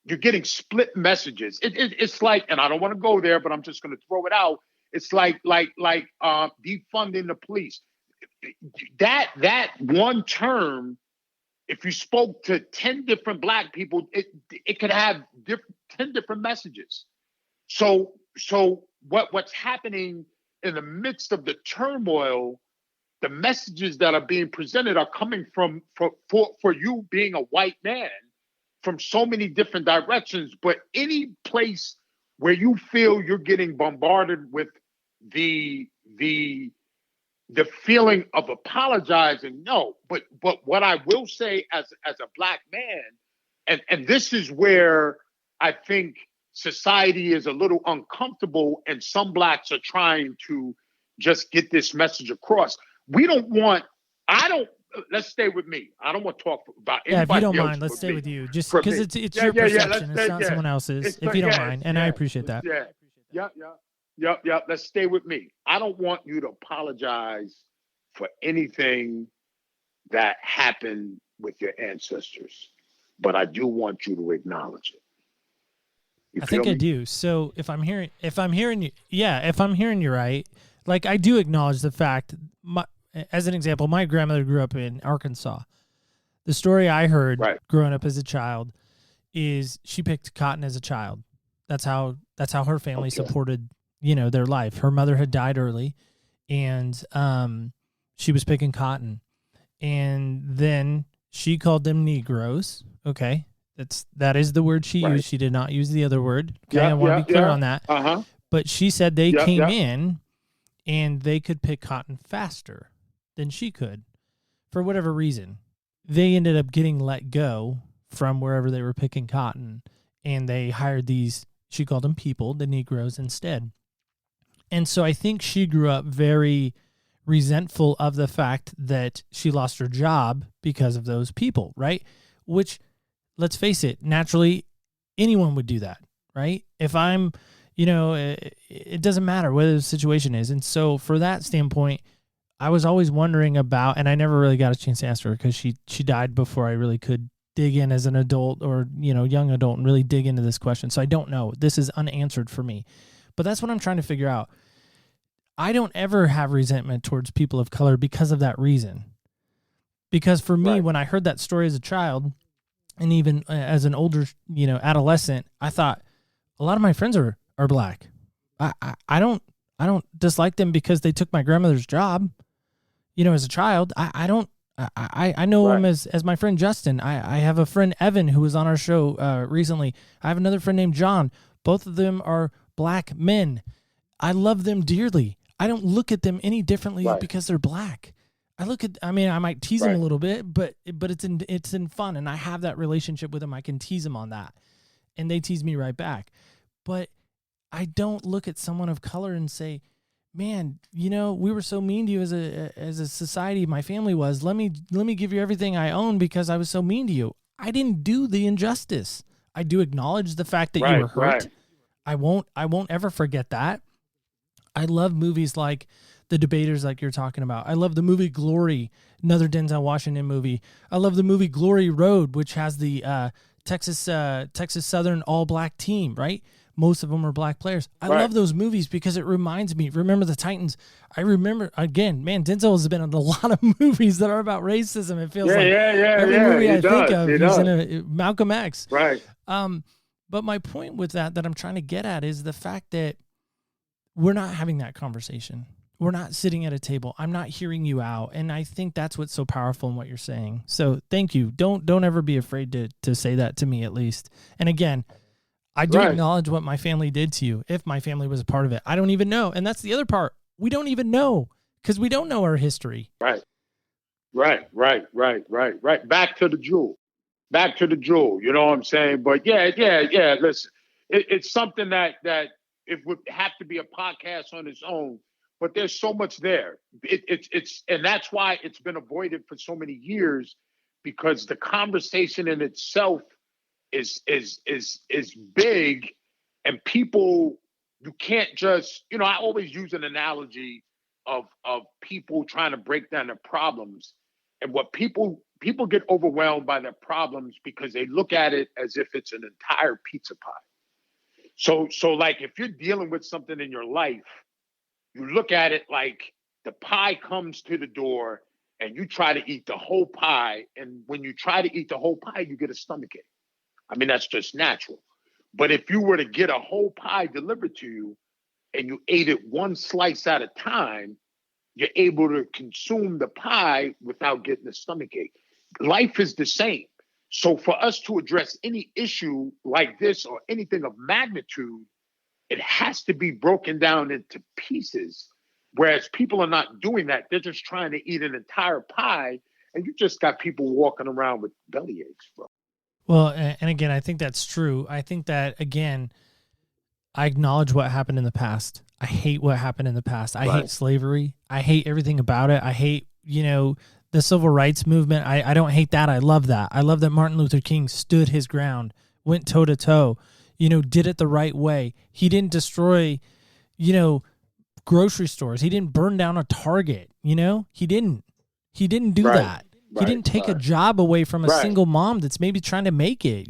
you're getting split messages. It's like, and I don't want to go there, but I'm just going to throw it out. It's like defunding the police. That one term, if you spoke to 10 different black people, it could have 10 different messages. So what's happening in the midst of the turmoil, the messages that are being presented are coming from for you being a white man from so many different directions. But any place where you feel you're getting bombarded with the feeling of apologizing, no. But what I will say as a black man, And this is where I think society is a little uncomfortable, and some blacks are trying to just get this message across. We don't want, I don't, let's stay with me. I don't want to talk about Yeah, if you anybody don't else mind, let's but stay me. with you. Just For because me. it's Yeah, your yeah, yeah, perception. let's It's stay, not yeah. someone else's, It's if you don't yeah, mind. And I yeah, appreciate that. yeah. Let's stay with me. I don't want you to apologize for anything that happened with your ancestors, but I do want you to acknowledge it. You I feel think I me? do. So if I'm hearing you right, like I do acknowledge the fact, as an example, my grandmother grew up in Arkansas. The story I heard Right. growing up as a child is she picked cotton as a child. That's how her family supported, their life. Her mother had died early, and she was picking cotton. And then she called them Negroes. Okay. That is the word she used. She did not use the other word. Okay. I want to be clear on that. Uh-huh. But she said they came in and they could pick cotton faster than she could for whatever reason. They ended up getting let go from wherever they were picking cotton, and they hired these, she called them people, the Negroes, instead. And so I think she grew up very resentful of the fact that she lost her job because of those people, right? Which, let's face it, naturally, anyone would do that, right? If I'm, it doesn't matter whether the situation is. And so for that standpoint, I was always wondering about, and I never really got a chance to ask her because she died before I really could dig in as an adult or, young adult and really dig into this question. So I don't know. This is unanswered for me. But that's what I'm trying to figure out. I don't ever have resentment towards people of color because of that reason. Because for me, when I heard that story as a child, and even as an older, adolescent, I thought a lot of my friends are black. I don't dislike them because they took my grandmother's job. As a child, I know him as my friend Justin. I have a friend Evan who was on our show recently. I have another friend named John. Both of them are black men. I love them dearly. I don't look at them any differently because they're black. I might tease them a little bit, but it's in fun, and I have that relationship with them. I can tease them on that, and they tease me right back. But I don't look at someone of color and say, man, we were so mean to you as a society. My family was. Let me give you everything I own because I was so mean to you. I didn't do the injustice. I do acknowledge the fact that you were hurt. I won't ever forget that. I love movies like The Debaters, like you're talking about. I love the movie Glory, another Denzel Washington movie. I love the movie Glory Road, which has the Texas Southern all-black team, right? Most of them are black players. I love those movies because it reminds me, remember the Titans. I remember, again, man, Denzel has been in a lot of movies that are about racism. It feels every movie I think of, he's in a Malcolm X. Right. But my point with that I'm trying to get at is the fact that we're not having that conversation. We're not sitting at a table. I'm not hearing you out. And I think that's what's so powerful in what you're saying. So thank you. Don't ever be afraid to say that to me, at least. And again, I do acknowledge what my family did to you, if my family was a part of it. I don't even know. And that's the other part. We don't even know because we don't know our history. Right. Back to the jewel. You know what I'm saying? But yeah. Listen, it's something that it would have to be a podcast on its own. But there's so much there. It's and that's why it's been avoided for so many years, because the conversation in itself is big, and people, you can't just, I always use an analogy of people trying to break down their problems, and what people get overwhelmed by their problems because they look at it as if it's an entire pizza pie. So like if you're dealing with something in your life, you look at it like the pie comes to the door and you try to eat the whole pie. And when you try to eat the whole pie, you get a stomachache. I mean, that's just natural. But if you were to get a whole pie delivered to you and you ate it one slice at a time, you're able to consume the pie without getting a stomachache. Life is the same. So for us to address any issue like this or anything of magnitude, it has to be broken down into pieces. Whereas people are not doing that. They're just trying to eat an entire pie, and you just got people walking around with belly aches, bro. Well, and again, I think that's true. I think that, again, I acknowledge what happened in the past. I hate what happened in the past. I hate slavery. I hate everything about it. I hate, the civil rights movement. I don't hate that. I love that. I love that Martin Luther King stood his ground, went toe to toe, did it the right way. He didn't destroy, grocery stores. He didn't burn down a Target, He didn't. He didn't do that. He didn't take a job away from a single mom that's maybe trying to make it,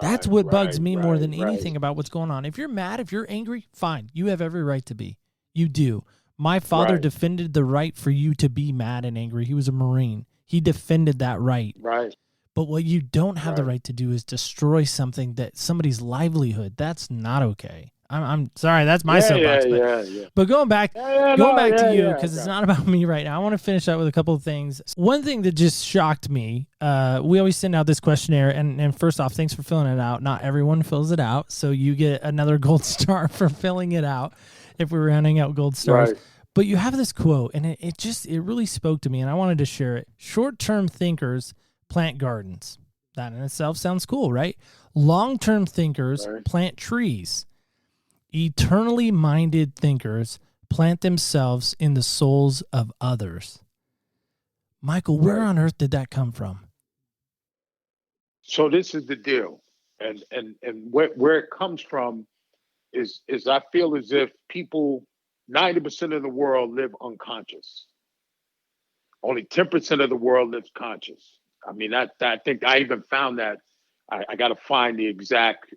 That's what bugs me more than anything about what's going on. If you're mad, if you're angry, fine. You have every right to be. You do. My father defended the right for you to be mad and angry. He was a Marine. He defended that right. Right. But what you don't have the right to do is destroy something that somebody's livelihood. That's not okay. I'm sorry, that's my soapbox. But going back to you, because it's not about me right now. I want to finish up with a couple of things. One thing that just shocked me, we always send out this questionnaire, and first off, thanks for filling it out. Not everyone fills it out, so you get another gold star for filling it out if we were handing out gold stars. Right. But you have this quote, and it really spoke to me, and I wanted to share it. Short-term thinkers plant gardens. That in itself sounds cool, right? Long-term thinkers plant trees. Eternally minded thinkers plant themselves in the souls of others. Michael, where on earth did that come from? So this is the deal. And where it comes from is I feel as if people, 90% of the world live unconscious. Only 10% of the world lives conscious. I mean, I think I even found that. I got to find the exact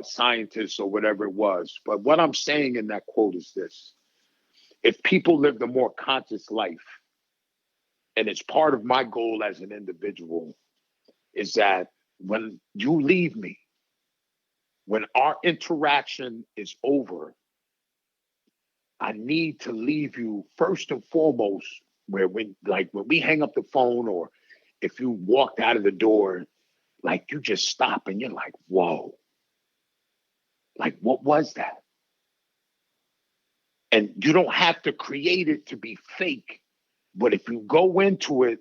scientist or whatever it was. But what I'm saying in that quote is this. If people lived a more conscious life, and it's part of my goal as an individual, is that when you leave me, when our interaction is over, I need to leave you first and foremost when we hang up the phone, or if you walked out of the door, like you just stop and you're like, whoa, like what was that? And you don't have to create it to be fake, but if you go into it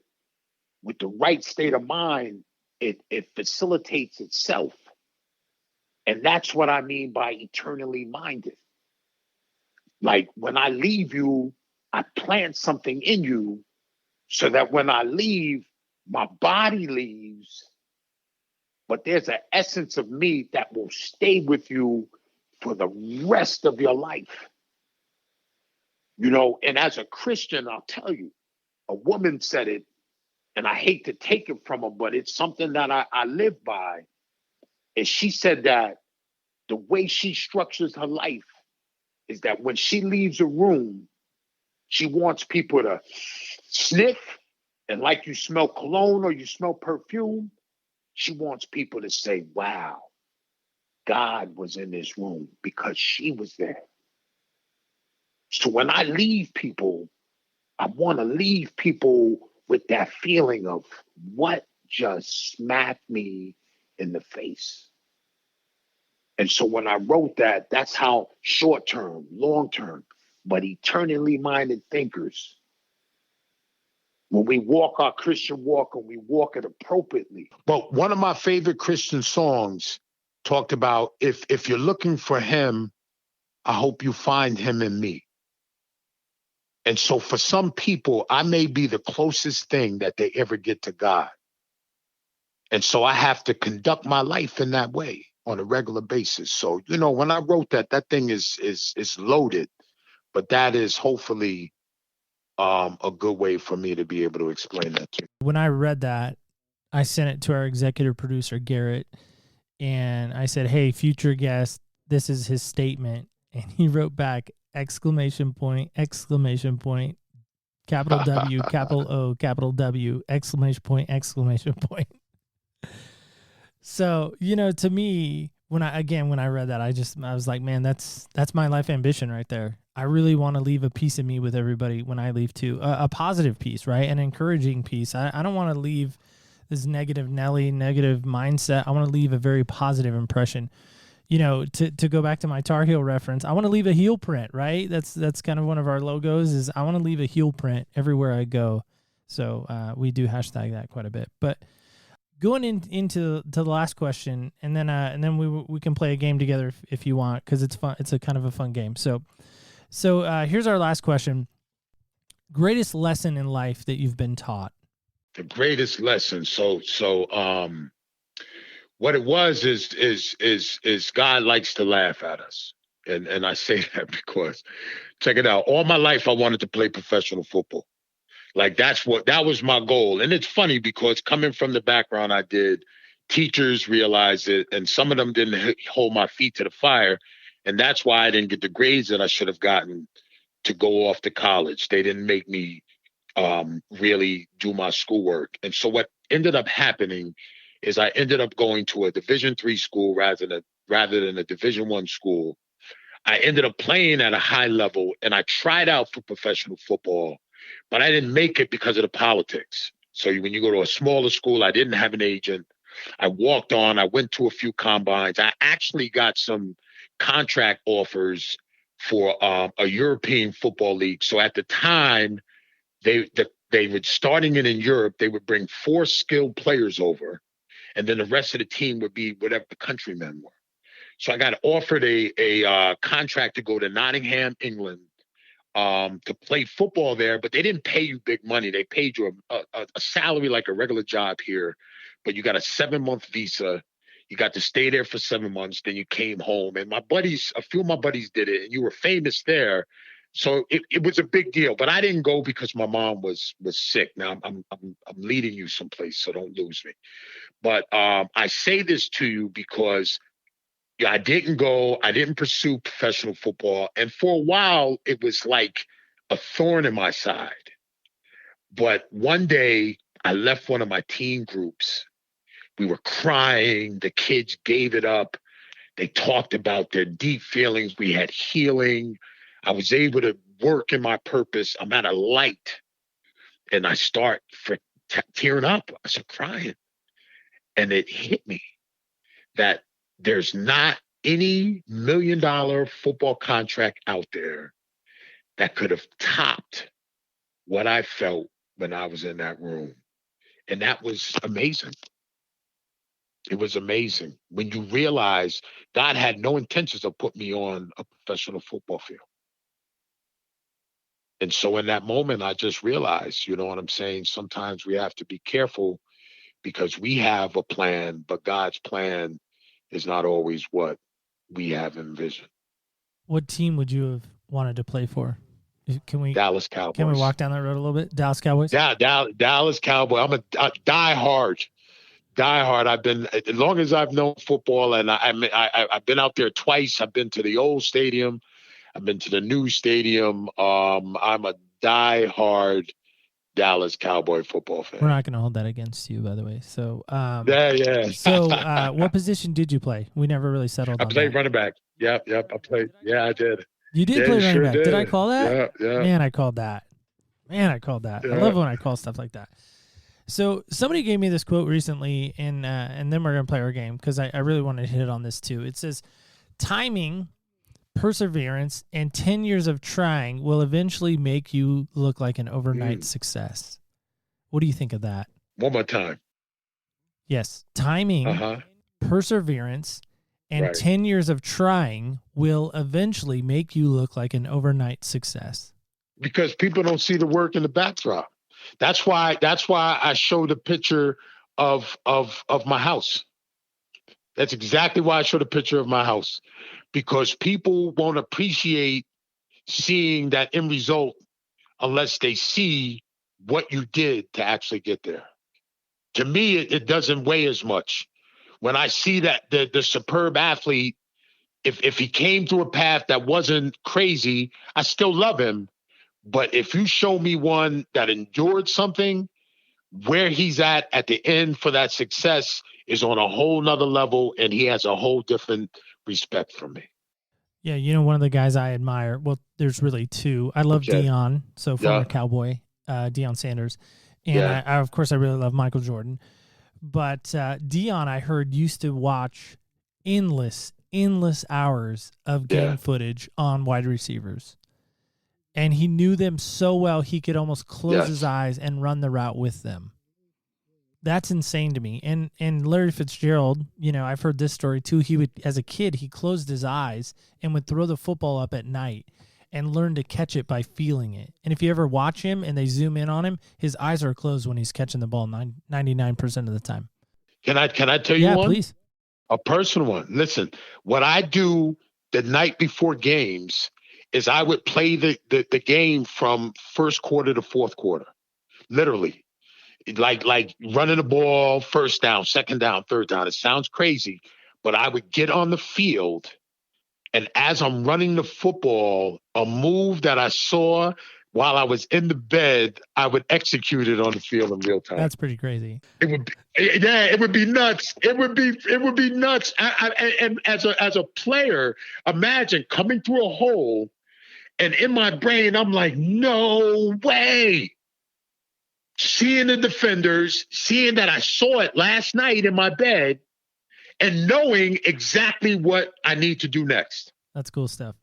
with the right state of mind, it facilitates itself. And that's what I mean by eternally minded. Like when I leave you, I plant something in you so that when I leave, my body leaves, but there's an essence of me that will stay with you for the rest of your life. And as a Christian, I'll tell you, a woman said it, and I hate to take it from her, but it's something that I live by. And she said that the way she structures her life is that when she leaves a room, she wants people to sniff, and like you smell cologne or you smell perfume, she wants people to say, wow, God was in this room because she was there. So when I leave people, I want to leave people with that feeling of what just smacked me in the face. And so when I wrote that, that's how short-term, long-term, but eternally minded thinkers, when we walk our Christian walk and we walk it appropriately. But one of my favorite Christian songs talked about, if you're looking for him, I hope you find him in me. And so for some people, I may be the closest thing that they ever get to God. And so I have to conduct my life in that way on a regular basis. So, when I wrote that thing is loaded, but that is hopefully a good way for me to be able to explain that to you. When I read that, I sent it to our executive producer, Garrett, and I said, hey, future guest, this is his statement. And he wrote back, ! Capital W, capital O, capital W, ! So, to me, when I read that, I was like, man, that's my life ambition right there. I really want to leave a piece of me with everybody when I leave too, a positive piece, right? An encouraging piece. I don't want to leave this negative mindset. I want to leave a very positive impression. To go back to my Tar Heel reference, I want to leave a heel print, right? That's kind of one of our logos is I want to leave a heel print everywhere I go. So we do hashtag that quite a bit. But into the last question, and then we can play a game together if you want, because it's fun. It's a kind of a fun game. So here's our last question. Greatest lesson in life that you've been taught? The greatest lesson. So what it was is God likes to laugh at us. And I say that because, check it out, all my life I wanted to play professional football. Like that was my goal. And it's funny because coming from the background I did, teachers realized it, and some of them didn't hold my feet to the fire. And that's why I didn't get the grades that I should have gotten to go off to college. They didn't make me really do my schoolwork. And so what ended up happening is I ended up going to a Division III school rather than a Division I school. I ended up playing at a high level, and I tried out for professional football, but I didn't make it because of the politics. So when you go to a smaller school, I didn't have an agent. I walked on. I went to a few combines. I actually got some contract offers for a European football league. So at the time, they were starting it in Europe. They would bring 4 skilled players over, and then the rest of the team would be whatever the countrymen were. So I got offered a contract to go to Nottingham, England, to play football there, but they didn't pay you big money. They paid you a salary like a regular job here, but you got a 7-month visa. You got to stay there for 7 months. Then you came home, and a few of my buddies did it, and you were famous there. So it was a big deal, but I didn't go because my mom was sick. Now I'm leading you someplace, so don't lose me. But I say this to you because I didn't go. I didn't pursue professional football. And for a while, it was like a thorn in my side. But one day, I left one of my teen groups. We were crying. The kids gave it up. They talked about their deep feelings. We had healing. I was able to work in my purpose. I'm at a light. And I start tearing up. I start crying. And it hit me that there's not any $1 million football contract out there that could have topped what I felt when I was in that room. And that was amazing. It was amazing when you realize God had no intentions of putting me on a professional football field. And so in that moment, I just realized, you know what I'm saying? Sometimes we have to be careful because we have a plan, but God's plan is not always what we have envisioned. What team would you have wanted to play for? Dallas Cowboys. Can we walk down that road a little bit? Dallas Cowboys? Yeah, Dallas Cowboy. I'm a diehard. I've been, as long as I've known football, and I've been out there twice. I've been to the old stadium. I've been to the new stadium. I'm a diehard Dallas Cowboy football fan. We're not going to hold that against you, by the way. So, yeah. So, what position did you play? We never really settled on that. I played running back. Yep. I played. Yeah, I did. You did play running back. Did I call that? Yeah. Man, I called that. Yeah. I love when I call stuff like that. So somebody gave me this quote recently, and then we're going to play our game because I really wanted to hit on this too. It says, timing, perseverance, and 10 years of trying will eventually make you look like an overnight success. What do you think of that? One more time. Yes. Timing, perseverance, and 10 years of trying will eventually make you look like an overnight success. Because people don't see the work in the backdrop. That's why I showed a picture of my house. That's exactly why I showed a picture of my house. Because people won't appreciate seeing that end result unless they see what you did to actually get there. To me, it doesn't weigh as much. When I see that the superb athlete, if he came through a path that wasn't crazy, I still love him. But if you show me one that endured something, where he's at the end for that success is on a whole nother level, and he has a whole different respect for me. Yeah, you know, one of the guys I admire, well, there's really two. I love Deion, so former Cowboy, Deion Sanders. And I, of course, I really love Michael Jordan. But Deion, I heard, used to watch endless hours of game footage on wide receivers. And he knew them so well, he could almost close his eyes and run the route with them. That's insane to me. And Larry Fitzgerald, I've heard this story too. He would, as a kid, he closed his eyes and would throw the football up at night and learn to catch it by feeling it. And if you ever watch him and they zoom in on him, his eyes are closed when he's catching the ball 99% of the time. Can I tell you one? Yeah, please. A personal one. Listen, what I do the night before games is I would play the game from first quarter to fourth quarter, literally. Like running the ball, first down, second down, third down. It sounds crazy, but I would get on the field, and as I'm running the football, a move that I saw while I was in the bed, I would execute it on the field in real time. That's pretty crazy. It would be nuts. It would be nuts. And as a player, imagine coming through a hole, and in my brain, I'm like, no way. Seeing the defenders, seeing that I saw it last night in my bed, and knowing exactly what I need to do next. That's cool stuff.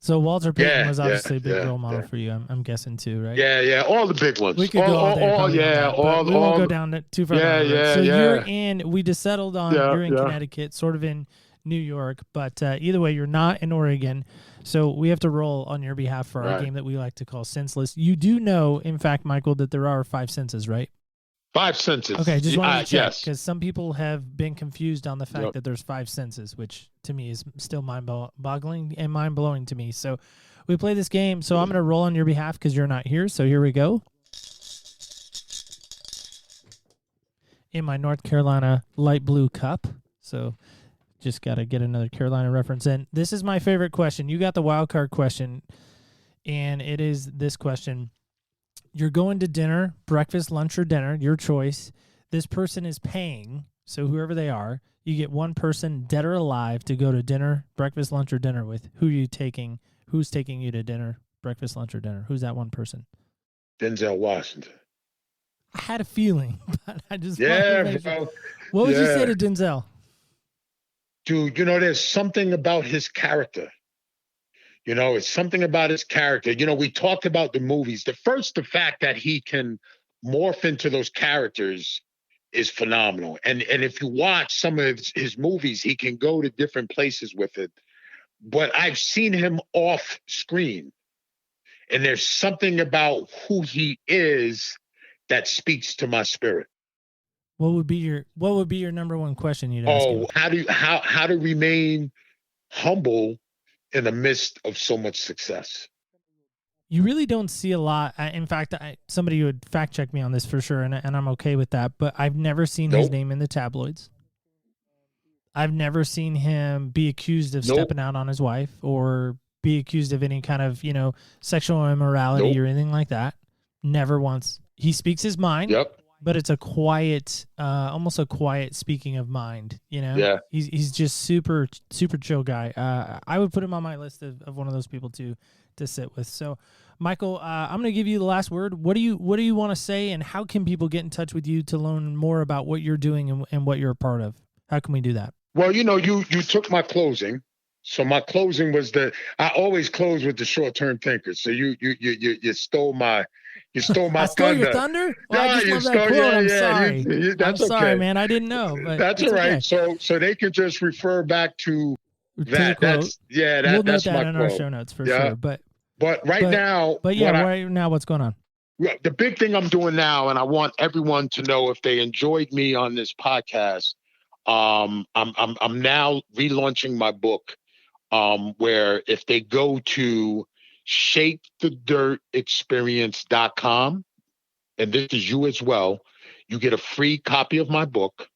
So Walter Payton was obviously a big role model for you, I'm guessing too, right? Yeah, all the big ones. We could go all day. We won't go down too far. So you're in. We just settled on you're in Connecticut, sort of in New York, but either way, you're not in Oregon. So we have to roll on your behalf for our game that we like to call Senseless. You do know, in fact, Michael, that there are 5 senses, right? 5 senses. Okay, just wanted to check, because some people have been confused on the fact that there's 5 senses, which to me is still mind-boggling and mind-blowing to me. So we play this game, so I'm going to roll on your behalf because you're not here. So here we go. In my North Carolina light blue cup. So just got to get another Carolina reference in. This is my favorite question. You got the wild card question, and it is this question. You're going to dinner, breakfast, lunch, or dinner, your choice. This person is paying, so whoever they are, you get one person, dead or alive, to go to dinner, breakfast, lunch, or dinner with. Who are you taking? Who's taking you to dinner, breakfast, lunch, or dinner? Who's that one person? Denzel Washington. I had a feeling, but I just bro. What would you say to Denzel? Dude, there's something about his character. It's something about his character. We talked about the movies. The fact that he can morph into those characters is phenomenal. And if you watch some of his movies, he can go to different places with it. But I've seen him off screen, and there's something about who he is that speaks to my spirit. What would be your number one question you'd ask him? How to remain humble in the midst of so much success. You really don't see a lot. In fact, somebody would fact check me on this for sure, and I'm okay with that. But I've never seen his name in the tabloids. I've never seen him be accused of stepping out on his wife or be accused of any kind of sexual immorality or anything like that. Never once. He speaks his mind. Yep. But it's a quiet, almost a quiet speaking of mind, Yeah. He's just super, super chill guy. I would put him on my list of one of those people to sit with. So, Michael, I'm going to give you the last word. What do you want to say, and how can people get in touch with you to learn more about what you're doing and what you're a part of? How can we do that? Well, you took my closing. So my closing was I always close with the short-term thinkers. So you stole my I stole thunder. Your thunder? Well, I just love that quote. I'm sorry. That's I'm sorry, okay. man. I didn't know. But that's all right. Okay. So they can just refer back to that. We'll that's note that my in quote. Our show notes for sure. But right now. But yeah, right now, what's going on? The big thing I'm doing now, and I want everyone to know if they enjoyed me on this podcast, I'm now relaunching my book. Where if they go to shakethedirtexperience.com, and this is you as well, you get a free copy of my book,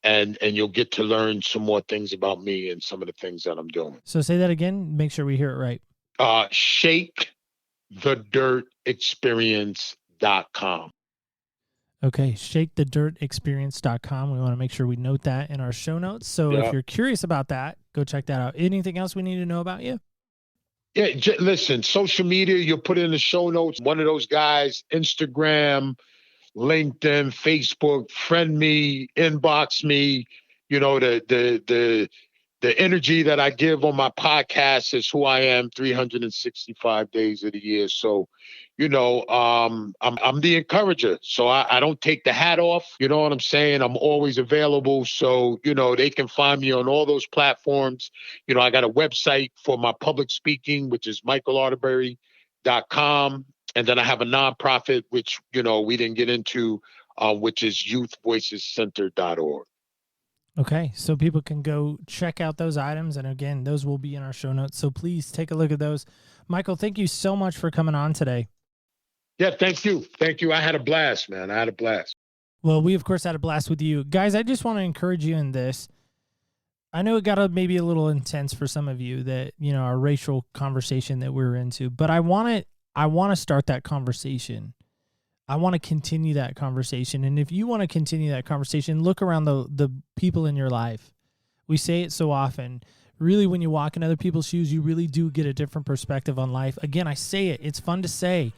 and you'll get to learn some more things about me and some of the things that I'm doing. So say that again, make sure we hear it right. shakethedirtexperience.com. Okay, shakethedirtexperience.com. We want to make sure we note that in our show notes. So if you're curious about that, go check that out. Anything else we need to know about you? Yeah, listen, social media, you'll put in the show notes. One of those guys, Instagram, LinkedIn, Facebook, friend me, inbox me. The the energy that I give on my podcast is who I am 365 days of the year. So, I'm the encourager. So I don't take the hat off. You know what I'm saying? I'm always available. So, they can find me on all those platforms. I got a website for my public speaking, which is michaelarterberry.com. And then I have a nonprofit, which, we didn't get into, which is youthvoicescenter.org. Okay, so people can go check out those items. And again, those will be in our show notes. So please take a look at those. Michael, thank you so much for coming on today. Yeah, thank you. Thank you. I had a blast, man. I had a blast. Well, we, of course, had a blast with you. Guys, I just want to encourage you in this. I know it got maybe a little intense for some of you, that, our racial conversation that we're into, but I want to start that conversation. I want to continue that conversation. And if you want to continue that conversation, look around the people in your life. We say it so often. Really, when you walk in other people's shoes, you really do get a different perspective on life. Again, I say it. It's fun to say.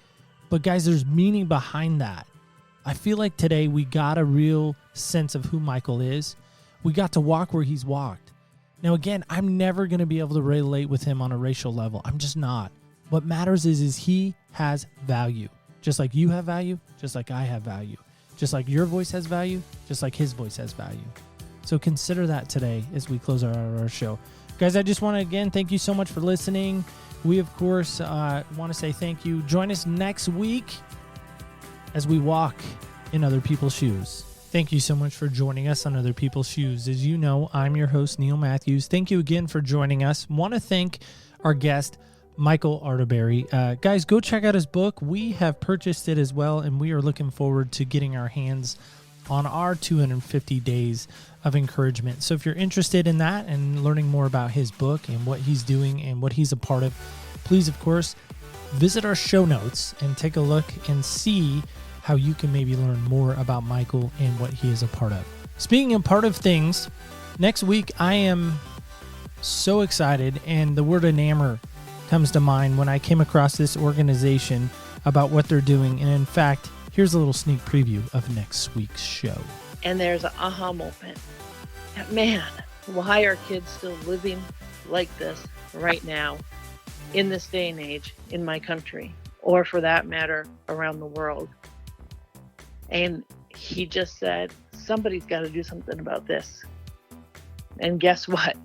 But guys, there's meaning behind that. I feel like today we got a real sense of who Michael is. We got to walk where he's walked. Now, again, I'm never going to be able to relate with him on a racial level. I'm just not. What matters is he has value. Just like you have value, just like I have value. Just like your voice has value, just like his voice has value. So consider that today as we close our show. Guys, I just want to, again, thank you so much for listening. We, of course, want to say thank you. Join us next week as we walk in other people's shoes. Thank you so much for joining us on Other People's Shoes. As you know, I'm your host, Neil Matthews. Thank you again for joining us. Want to thank our guest, Michael Arterberry. Guys, go check out his book. We have purchased it as well, and we are looking forward to getting our hands on our 250 days of encouragement. So if you're interested in that and learning more about his book and what he's doing and what he's a part of, please, of course, visit our show notes and take a look and see how you can maybe learn more about Michael and what he is a part of. Speaking of part of things, next week I am so excited, and the word enamor comes to mind when I came across this organization about what they're doing. And in fact, here's a little sneak preview of next week's show. And there's an aha moment. Man, why are kids still living like this right now, in this day and age, in my country, or for that matter, around the world? And he just said, somebody's got to do something about this. And guess what?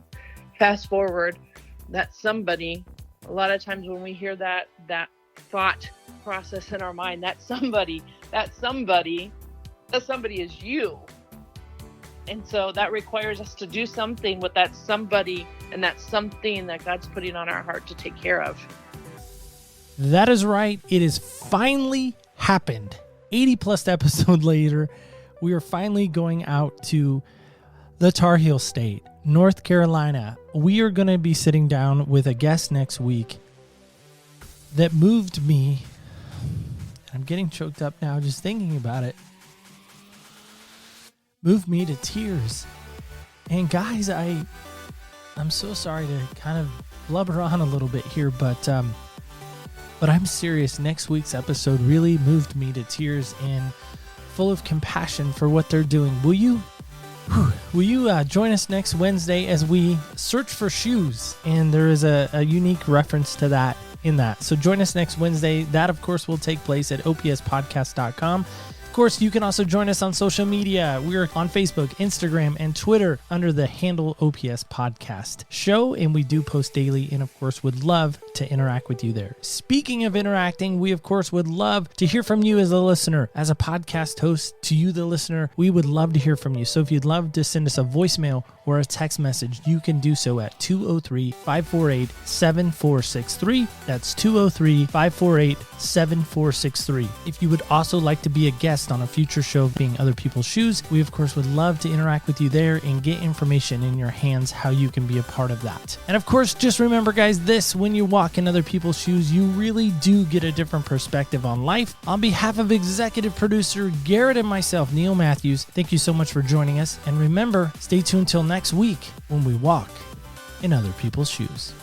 Fast forward, that somebody, a lot of times when we hear that thought process in our mind, that somebody is you. And so that requires us to do something with that somebody and that something that God's putting on our heart to take care of. That is right. It has finally happened. 80 plus episode later, we are finally going out to the Tar Heel State, North Carolina. We are going to be sitting down with a guest next week that moved me. I'm getting choked up now just thinking about it. Moved me to tears. And guys, I'm so sorry to kind of blubber on a little bit here, but I'm serious. Next week's episode really moved me to tears and full of compassion for what they're doing. Will you join us next Wednesday as we search for shoes? And there is a unique reference to that in that. So join us next Wednesday. That, of course, will take place at opspodcast.com. Of course, you can also join us on social media. We're on Facebook, Instagram, and Twitter under the handle OPS Podcast Show, and we do post daily, and of course would love to interact with you there. Speaking of interacting, we of course would love to hear from you as a listener. As a podcast host, to you, the listener, we would love to hear from you. So if you'd love to send us a voicemail or a text message, you can do so at 203-548-7463. That's 203-548-7463. If you would also like to be a guest on a future show being Other People's Shoes, we of course would love to interact with you there and get information in your hands how you can be a part of that. And of course, just remember guys, this, when you walk in other people's shoes, you really do get a different perspective on life. On behalf of executive producer Garrett and myself, Neil Matthews, thank you so much for joining us. And remember, stay tuned till next week when we walk in other people's shoes.